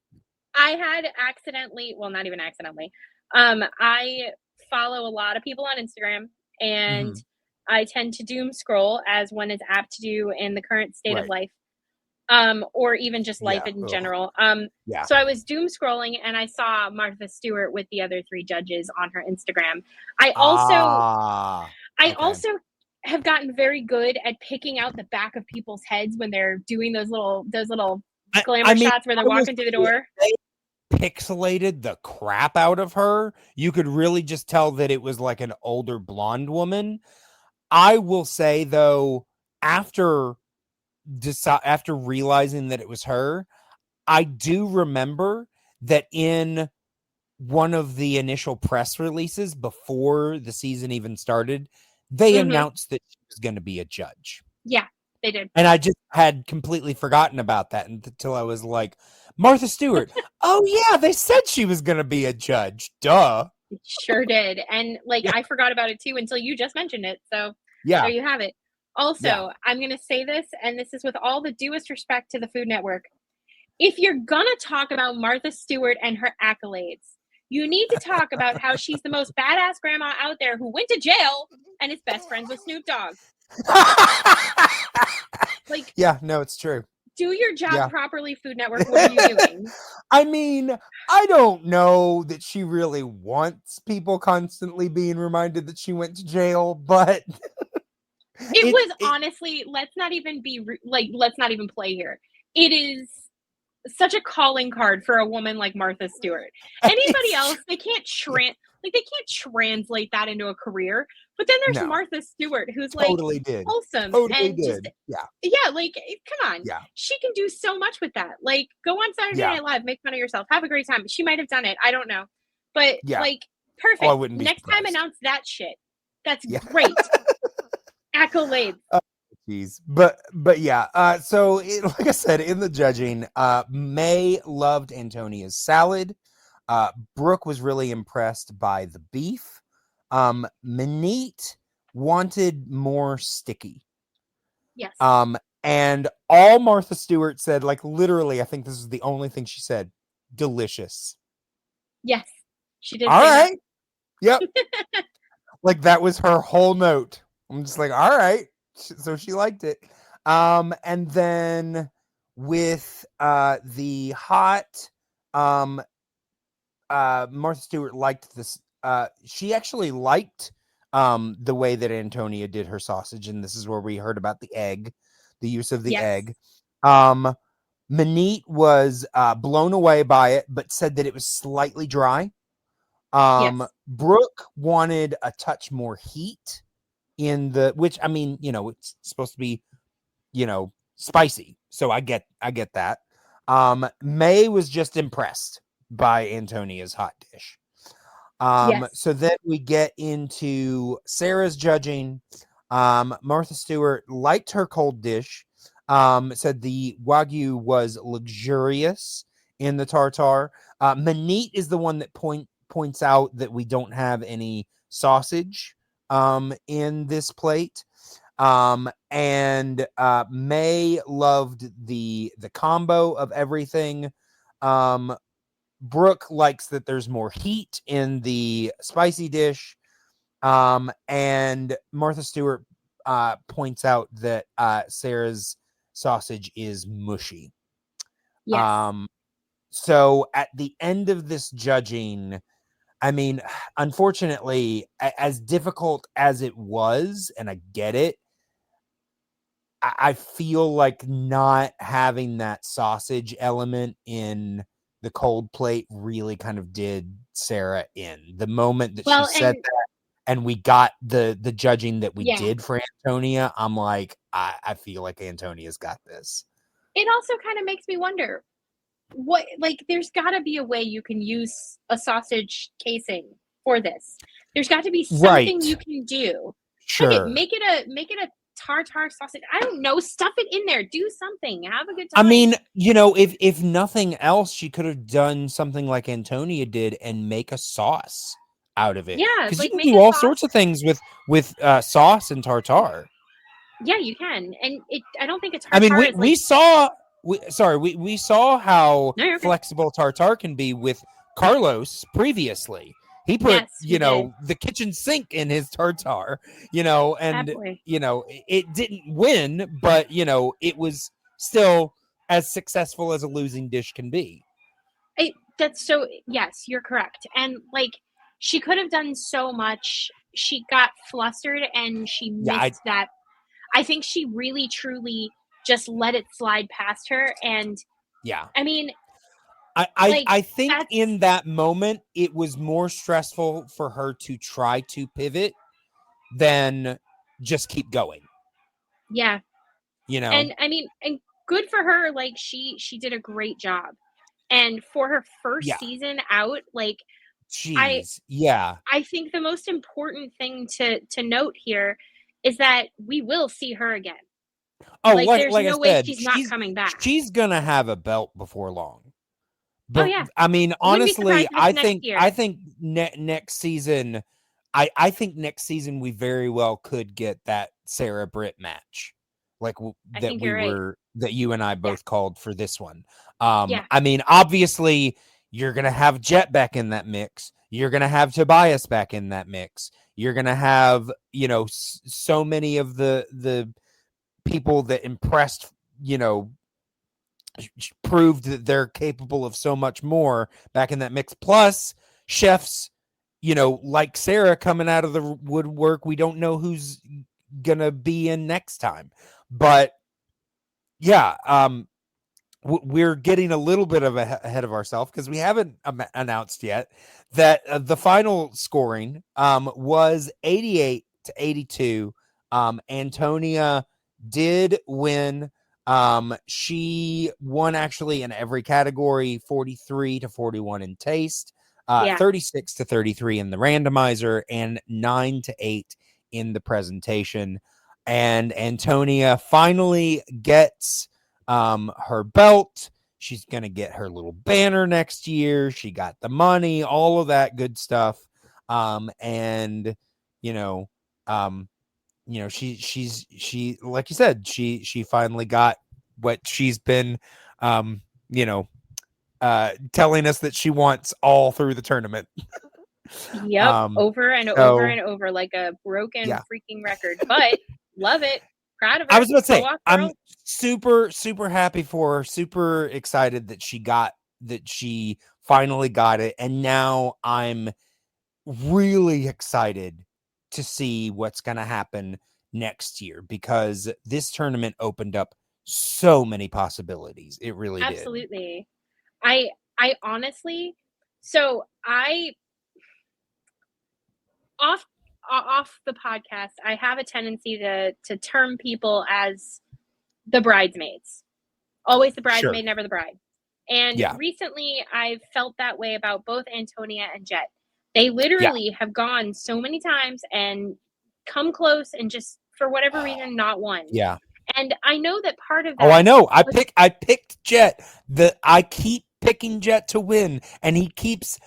I had accidentally, well, not even accidentally. I follow a lot of people on Instagram, and I tend to doom scroll, as one is apt to do in the current state of life, or even just life in general. So I was doom scrolling, and I saw Martha Stewart with the other three judges on her Instagram. I also have gotten very good at picking out the back of people's heads when they're doing those little glamour shots where they're walking through the door. They pixelated the crap out of her. You could really just tell that it was like an older blonde woman. I will say, though, after realizing that it was her, I do remember that in one of the initial press releases before the season even started, they announced that she was going to be a judge. Yeah, they did. And I just had completely forgotten about that until I was like, Martha Stewart. Oh, yeah, they said she was going to be a judge. Duh. Sure did. And I forgot about it too until you just mentioned it. So there you have it. Also, I'm going to say this, and this is with all the dewest respect to the Food Network. If you're going to talk about Martha Stewart and her accolades, you need to talk about how she's the most badass grandma out there who went to jail and is best friends with Snoop Dogg. Yeah, no, it's true. Do your job properly, Food Network. What are you doing? I mean, I don't know that she really wants people constantly being reminded that she went to jail, but it was honestly, let's not even play here. It is such a calling card for a woman like Martha Stewart. Anybody else, they can't translate that into a career. But then there's Martha Stewart, who's totally did. Wholesome. Totally and did. Just, come on. Yeah. She can do so much with that. Go on Saturday Night Live, make fun of yourself, have a great time. She might have done it. I don't know. But perfect. I wouldn't be Next surprised. time, announce that shit. That's great. Accolades. Jeez. But yeah. So like I said, in the judging, May loved Antonia's salad. Brooke was really impressed by the beef. Manit wanted more sticky. Yes. And all Martha Stewart said, literally, I think this is the only thing she said, delicious. Yes, she did. All right. Yep. That was her whole note. I'm just all right. So she liked it. And then with the hot, Martha Stewart liked this. She actually liked the way that Antonia did her sausage, and this is where we heard about the use of the egg. Manit was blown away by it, but said that it was slightly dry. Brooke wanted a touch more heat which, I mean, it's supposed to be, spicy. So I get that. May was just impressed by Antonia's hot dish. So then we get into Sarah's judging. Martha Stewart liked her cold dish. Said the Wagyu was luxurious in the tartare. Manit is the one that points out that we don't have any sausage in this plate. And May loved the combo of everything. Brooke likes that there's more heat in the spicy dish. And Martha Stewart points out that Sarah's sausage is mushy. Yes. So at the end of this judging, I mean, unfortunately, as difficult as it was, and I get it, I feel like not having that sausage element in the cold plate really kind of did Sarah in. The moment that she said that, and we got the judging that we did for Antonia, I'm like, I feel like Antonia's got this. it also kind of makes me wonder what, like, there's got to be a way you can use a sausage casing for this. There's got to be something Right. you can do. Sure. Make it a tartar sausage. I don't know. Stuff it in there. Do something. Have a good I time. mean, if nothing else, she could have done something like Antonia did and make a sauce out of it. Yeah, Because you like can make do a all sauce. sorts of things with sauce and tartare. Yeah, you can. And I don't think a I tartar mean, is we saw how No, you're okay. flexible tartare can be with Carlos previously. He put, Yes, we did. the kitchen sink in his tartare, and Boy. it didn't win, but it was still as successful as a losing dish can be. That's so, yes, you're correct. And like, she could have done so much. She got flustered and she missed that. I think she really truly just let it slide past her. And yeah, I mean, I think in that moment it was more stressful for her to try to pivot than just keep going. Yeah. And I mean, and good for her. Like, she did a great job. And for her first season out, like, jeez, I think the most important thing to note here is that we will see her again. Oh, there's like no I way said, she's not coming back. She's gonna have a belt before long. Oh But yeah. I mean, honestly, I think next season, I think next season we very well could get that Sarah Britt match, like that you and I both called for this one. I mean, obviously, you're gonna have Jet back in that mix. You're gonna have Tobias back in that mix. You're gonna have so many of the people that impressed, proved that they're capable of so much more back in that mix. Plus, chefs, like Sarah coming out of the woodwork. We don't know who's gonna be in next time, but yeah, we're getting a little bit of ahead of ourselves because we haven't announced yet that the final scoring was 88-82. Antonia did win. She won actually in every category, 43-41 in taste, 36-33 in the randomizer, and 9-8 in the presentation. And Antonia finally gets her belt. She's gonna get her little banner next year. She got the money, all of that good stuff. And she like you said, she finally got what she's been telling us that she wants all through the tournament. Yep, over and over and over, like a broken freaking record. But love it. Proud of her. I was about to say, I'm super, super happy for her. Super excited that she finally got it. And now I'm really excited to see what's going to happen next year because this tournament opened up so many possibilities. It really did. Absolutely. I honestly, so off the podcast, I have a tendency to term people as the bridesmaids. Always the bridesmaid, never the bride. And recently I've felt that way about both Antonia and Jet. They literally have gone so many times and come close and just, for whatever reason, not won. Yeah. And I know that part of that. Oh, I know. I picked Jet. I keep picking Jet to win, and he keeps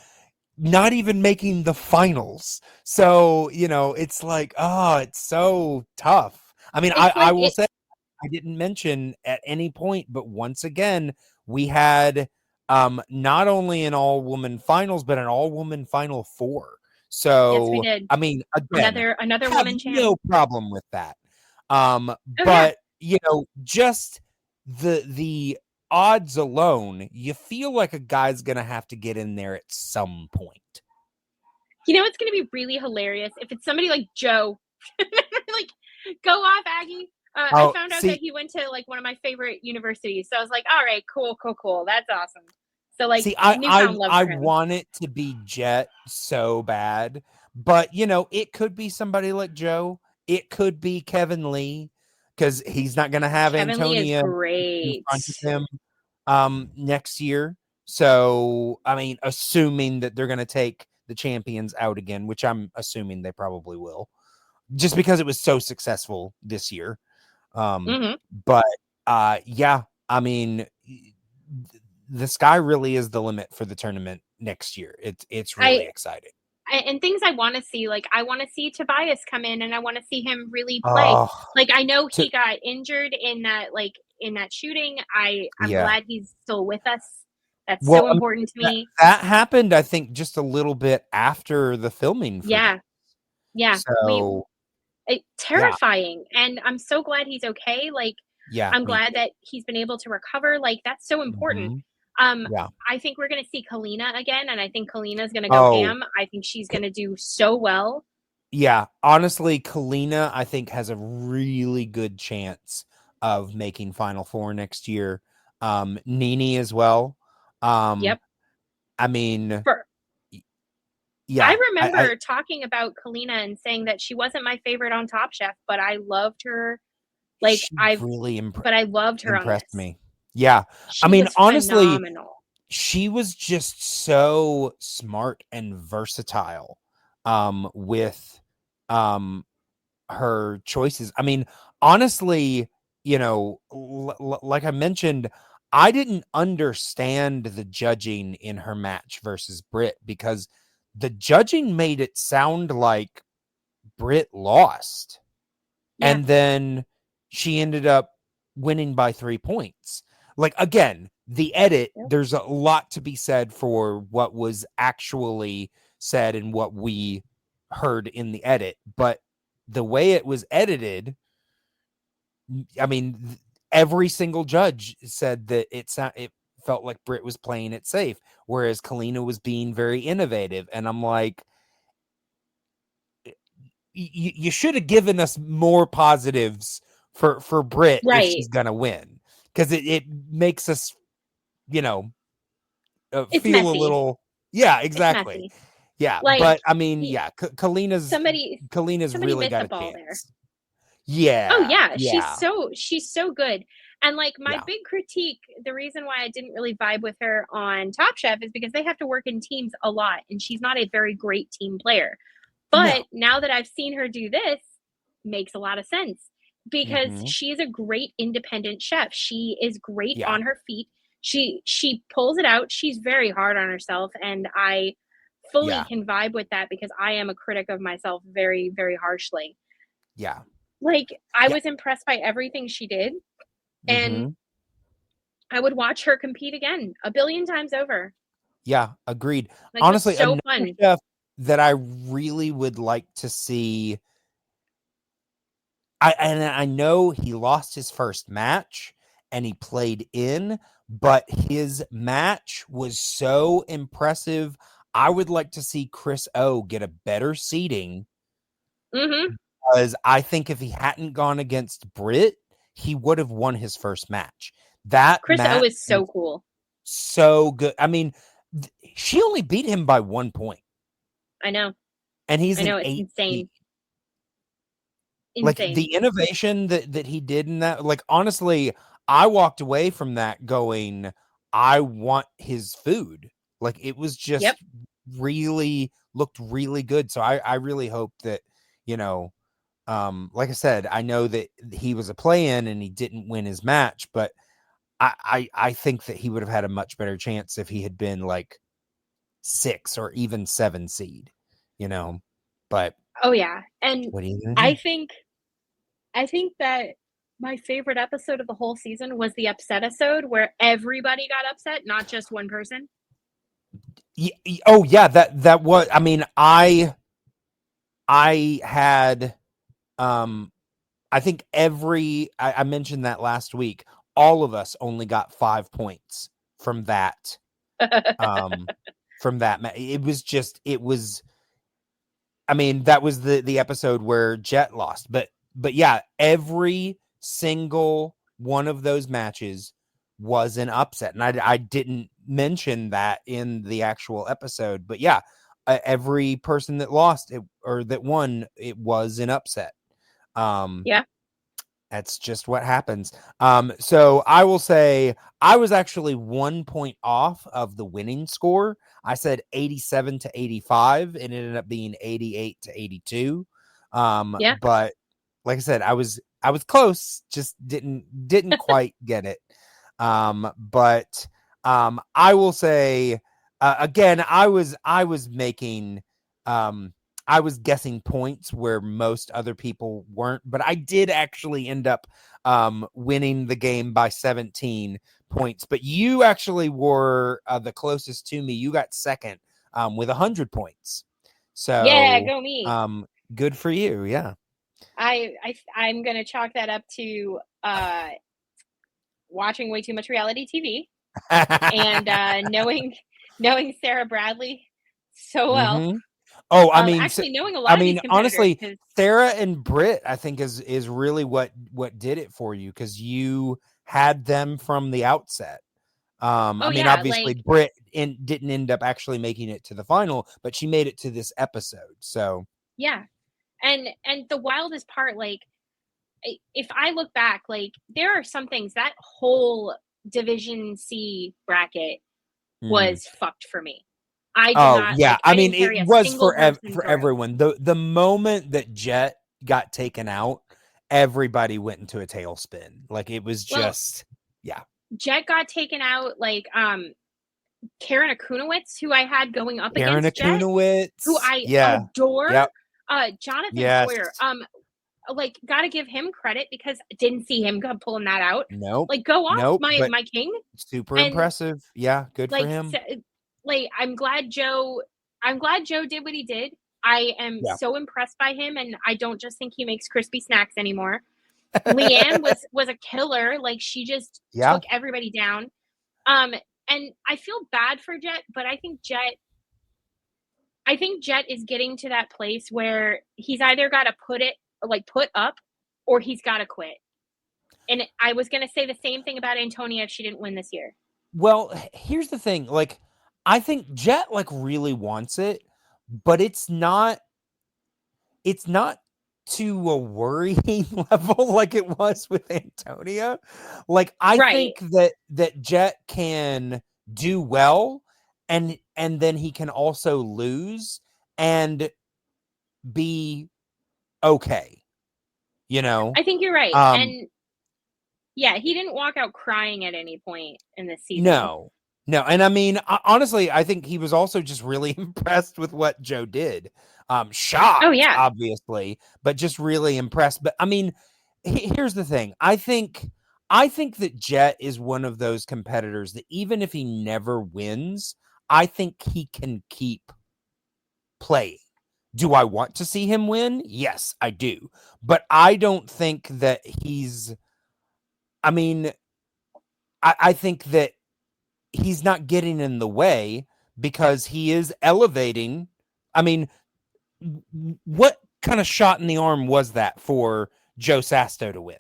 not even making the finals. So, it's like, it's so tough. I mean, I will say, I didn't mention at any point, but once again, we had not only an all-woman finals, but an all-woman final four. So, yes, we did. I mean, again, another woman champ. No problem with that. But just the odds alone, you feel like a guy's gonna have to get in there at some point. It's gonna be really hilarious if it's somebody like Joe. Like, go off, Aggie. I found out that he went to like one of my favorite universities, so I was like, all right, cool. That's awesome. So like, I want it to be Jet so bad, but it could be somebody like Joe. It could be Kevin Lee. because he's not going to have Kevin Lee is Antonia in great. front of him next year. So, I mean, assuming that they're going to take the champions out again, which I'm assuming they probably will, just because it was so successful this year. But yeah, I mean, the sky really is the limit for the tournament next year. It's really exciting. And things I want to see, like I want to see Tobias come in, and I want to see him really play. Oh, like I know he got injured in that shooting. I'm glad he's still with us. That's so important to me. That happened, I think, just a little bit after the filming. Yeah. So terrifying, and I'm so glad he's okay. Like, I'm glad that he's been able to recover. Like, that's so important. I think we're going to see Kalina again, and I think Kalina's going to go ham. I think she's going to do so well. Yeah, honestly, Kalina, I think, has a really good chance of making Final Four next year. Nini as well. Yep. I mean, I remember talking about Kalina and saying that she wasn't my favorite on Top Chef, but I loved her. Like, I loved her. Impressed me. Yeah. I mean, honestly, phenomenal. She was just so smart and versatile with her choices. I mean, honestly, you know, like I mentioned, I didn't understand the judging in her match versus Britt, because the judging made it sound like Britt lost. Yeah. And then she ended up winning by 3 points. Like, again, the edit, there's a lot to be said for what was actually said and what we heard in the edit. But the way it was edited, I mean, every single judge said that it felt like Britt was playing it safe, whereas Kalina was being very innovative. And I'm like, you should have given us more positives for Britt if she's gonna win, because it makes us, you know, feel messy. A little. Yeah, exactly. Yeah, like, but I mean, yeah, Kalina's really got a chance. There. Yeah. Oh yeah, she's so good. And like, my big critique, the reason why I didn't really vibe with her on Top Chef is because they have to work in teams a lot, and she's not a very great team player. But now that I've seen her do this, makes a lot of sense, because she's a great independent chef. She is great on her feet. She pulls it out. She's very hard on herself, and I fully can vibe with that, because I am a critic of myself very, very harshly. Yeah. Like, I was impressed by everything she did, and I would watch her compete again 1 billion times over. Yeah, agreed. Like, honestly, so fun. Chef that I really would like to see. I know he lost his first match and he played in, but his match was so impressive. I would like to see Chris O get a better seeding, because I think if he hadn't gone against Britt, he would have won his first match. That Chris O is so cool, so good. I mean, she only beat him by 1 point. I know. And he's it's insane. Like, the innovation that he did in that, like, honestly, I walked away from that going, I want his food. Like, it was just really looked really good. So I really hope that, you know, like I said, I know that he was a play-in and he didn't win his match, but I think that he would have had a much better chance if he had been like 6 or even 7 seed, you know. But and what are you gonna do? I think that my favorite episode of the whole season was the upset episode, where everybody got upset, not just one person. Oh yeah, that was. I mean, I had, I think I mentioned that last week. All of us only got 5 points from that. From that, it was. I mean, that was the episode where Jet lost, but yeah, every single one of those matches was an upset, and I didn't mention that in the actual episode, but yeah, every person that lost or that won, it was an upset. That's just what happens. So I will say I was actually 1 point off of the winning score. I said 87 to 85. It ended up being 88 to 82. Yeah. But like I said, I was close, just didn't quite get it. But I will say again, I was making I was guessing points where most other people weren't, but I did actually end up winning the game by 17 points. But you actually were the closest to me. You got second with 100 points. So yeah, go me. Good for you. Yeah. I'm gonna chalk that up to watching way too much reality TV and knowing Sarah Bradley so well. Mm-hmm. Oh, I mean, actually knowing a lot of these competitors. Honestly, Sarah and Britt, I think is really what did it for you, because you had them from the outset. I mean, obviously, like, Britt didn't end up actually making it to the final, but she made it to this episode. So yeah, and the wildest part, like, if I look back, like, there are some things, that whole Division C bracket was fucked for me. I did not. Yeah. Like, I mean, it was for through. everyone. The moment that Jet got taken out, everybody went into a tailspin. Like, it was just, yeah. Jet got taken out. Like, Karen Akunowitz, who I had going up Karen against Akunowitz, Jet, who I adore. Yep. Jonathan Boyer. Like, gotta give him credit, because I didn't see him pulling that out. Nope. Like, go off, my king. Super impressive. Yeah, good for him. Like, I'm glad Joe did what he did. I am so impressed by him, and I don't just think he makes crispy snacks anymore. Leanne was a killer. Like, she just took everybody down. And I feel bad for Jet, but I think Jet is getting to that place where he's either got to put up, or he's got to quit. And I was going to say the same thing about Antonia if she didn't win this year. Well, here's the thing. Like, I think Jet, like, really wants it, but it's not to a worrying level like it was with Antonia. Like, I think that Jet can do well, and then he can also lose and be okay. You know? I think you're right. And yeah, he didn't walk out crying at any point in this season. No. And I mean, honestly, I think he was also just really impressed with what Joe did. Shocked, obviously, but just really impressed. But I mean, here's the thing. I think that Jet is one of those competitors that even if he never wins, I think he can keep playing. Do I want to see him win? Yes, I do. But I don't think that he's, I mean, I think that he's not getting in the way, because he is elevating. I mean, what kind of shot in the arm was that for Joe Sasto to win,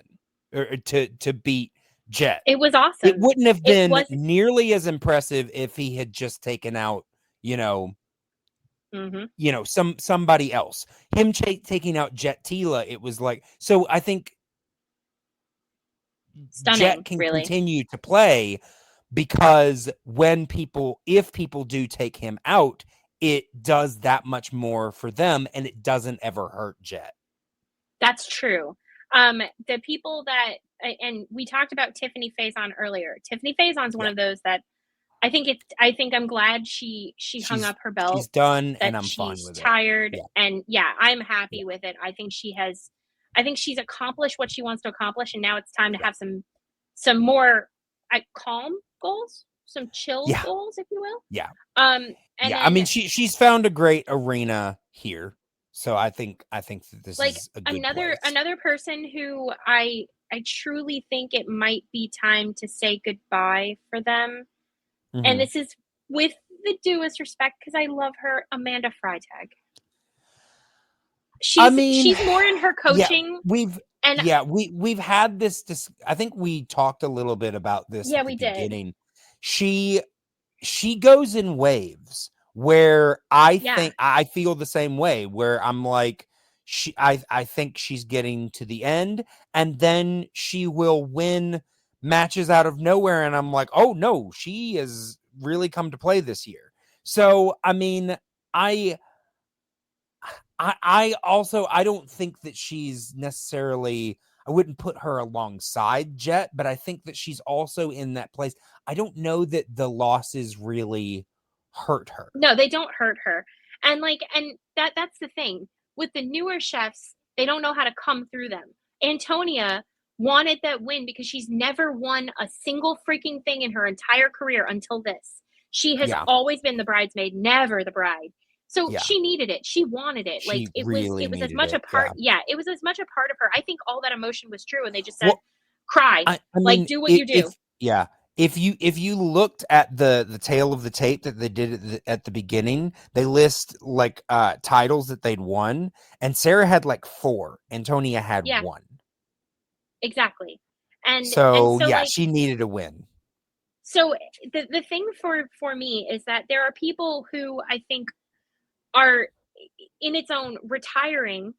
or to beat Jet? It was awesome. It wouldn't have been nearly as impressive if he had just taken out, somebody else. Him taking out Jet Tila, it was like, so I think stunning, Jet can continue to play, because if people do take him out, it does that much more for them, and it doesn't ever hurt Jet. That's true. The people that, and we talked about Tiffany Faison earlier. Tiffany Faison's one of those that I think I'm glad she hung up her belt. She's done, and I'm fine with it. She's tired, and I'm happy with it. I think she's accomplished what she wants to accomplish, and now it's time to have some more calm goals, some chill goals, if you will. Yeah. And I mean, she's found a great arena here, so I think that this is a good another person who I truly think it might be time to say goodbye for them. Mm-hmm. And this is with the due respect, because I love her, Amanda Freitag. She's more in her coaching. Yeah, we've had this. I think we talked a little bit about this. Yeah, at we the beginning. did. She goes in waves where I think I feel the same way, where I'm like, I think she's getting to the end, and then she will win matches out of nowhere, and I'm like, oh no, she has really come to play this year. So I mean, I also, I don't think that she's necessarily, I wouldn't put her alongside Jet, but I think that she's also in that place. I don't know that the losses really hurt her. No, they don't hurt her. And that's the thing. With the newer chefs, they don't know how to come through them. Antonia wanted that win because she's never won a single freaking thing in her entire career until this. She has always been the bridesmaid, never the bride. So she needed it. She wanted it. She really it was as much a part. Yeah. It was as much a part of her. I think all that emotion was true, and they just said, "Cry, I mean, do what you do." If you looked at the tail of the tape that they did at the beginning, they list like titles that they'd won, and Sarah had like 4. Antonia had 1. Exactly. And so she needed a win. So the thing for me is that there are people who I think are in its own retiring,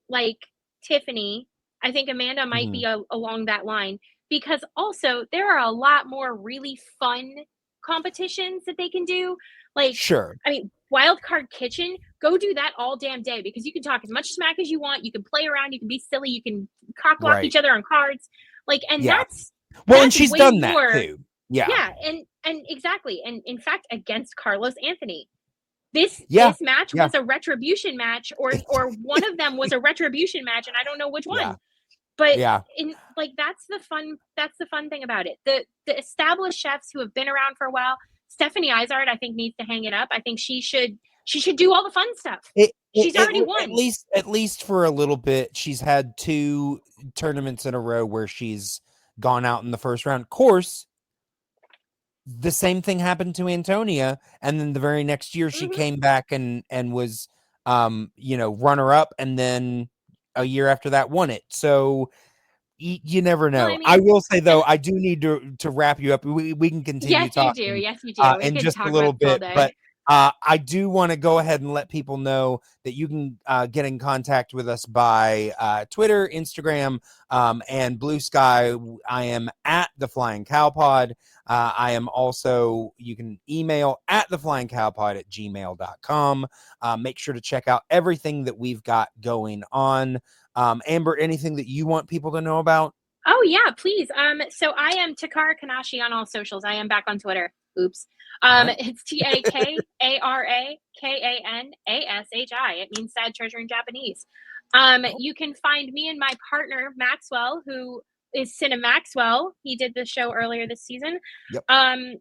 like Tiffany. I think Amanda might be along that line, because also there are a lot more really fun competitions that they can do. Like, sure. I mean, Wildcard Kitchen, go do that all damn day, because you can talk as much smack as you want. You can play around. You can be silly. You can cock block each other on cards. Like, and that's and she's done that too. Yeah, and exactly. And in fact, against Carlos Anthony, this match was a retribution match, or one of them was a retribution match, and I don't know which one. But that's the fun thing about it. The established chefs who have been around for a while, Stephanie Izard, I think, needs to hang it up. I think she should do all the fun stuff. She's already won. At least for a little bit. She's had 2 tournaments in a row where she's gone out in the first round. Of course, the same thing happened to Antonia, and then the very next year she came back and was runner up, and then a year after that won it. So you never know. Well, I will say though, I do need to wrap you up. We can continue talking. Yes, you do. In just a little bit, but I do want to go ahead and let people know that you can get in contact with us by Twitter, Instagram, and Blue Sky. I am at the Flying Cow Pod. I am also, you can email at theflyingcowpod@gmail.com. Make sure to check out everything that we've got going on. Amber, anything that you want people to know about? Oh yeah, please. So I am Takara Kanashi on all socials. I am back on Twitter. Oops. It's TAKARAKANASHI. It means sad treasure in Japanese. You can find me and my partner Maxwell, who is Cinna Maxwell. He did the show earlier this season. Yep.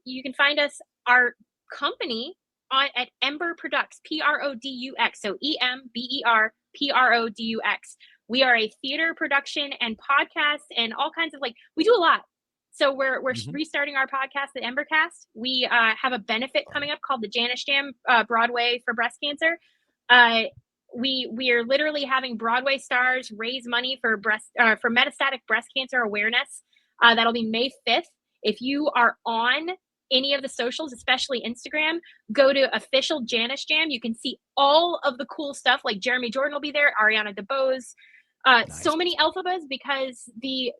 You can find our company at Ember Products, PRODUX. So EMBER PRODUX. We are a theater production and podcast and all kinds of, we do a lot. So we're restarting our podcast, the Embercast. We have a benefit coming up called the Janice Jam, Broadway for breast cancer. We are literally having Broadway stars raise money for metastatic breast cancer awareness. That'll be May 5th. If you are on any of the socials, especially Instagram, go to official Janice Jam. You can see all of the cool stuff. Like Jeremy Jordan will be there, Ariana DeBose, nice. So many Elphabas, because the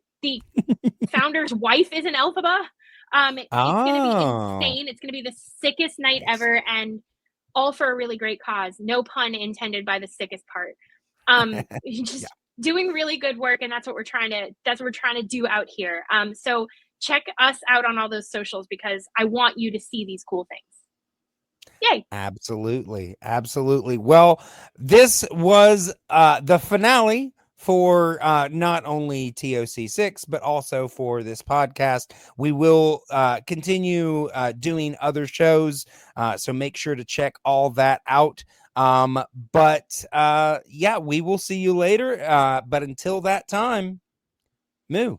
founder's wife is an Elphaba. It's going to be insane. It's going to be the sickest night ever, and all for a really great cause. No pun intended by the sickest part. Just doing really good work, and that's what we're trying to do out here. So check us out on all those socials, because I want you to see these cool things. Yay. Absolutely. Well, this was the finale for not only TOC 6, but also for this podcast. We will continue doing other shows, so make sure to check all that out. But we will see you later. But until that time, moo.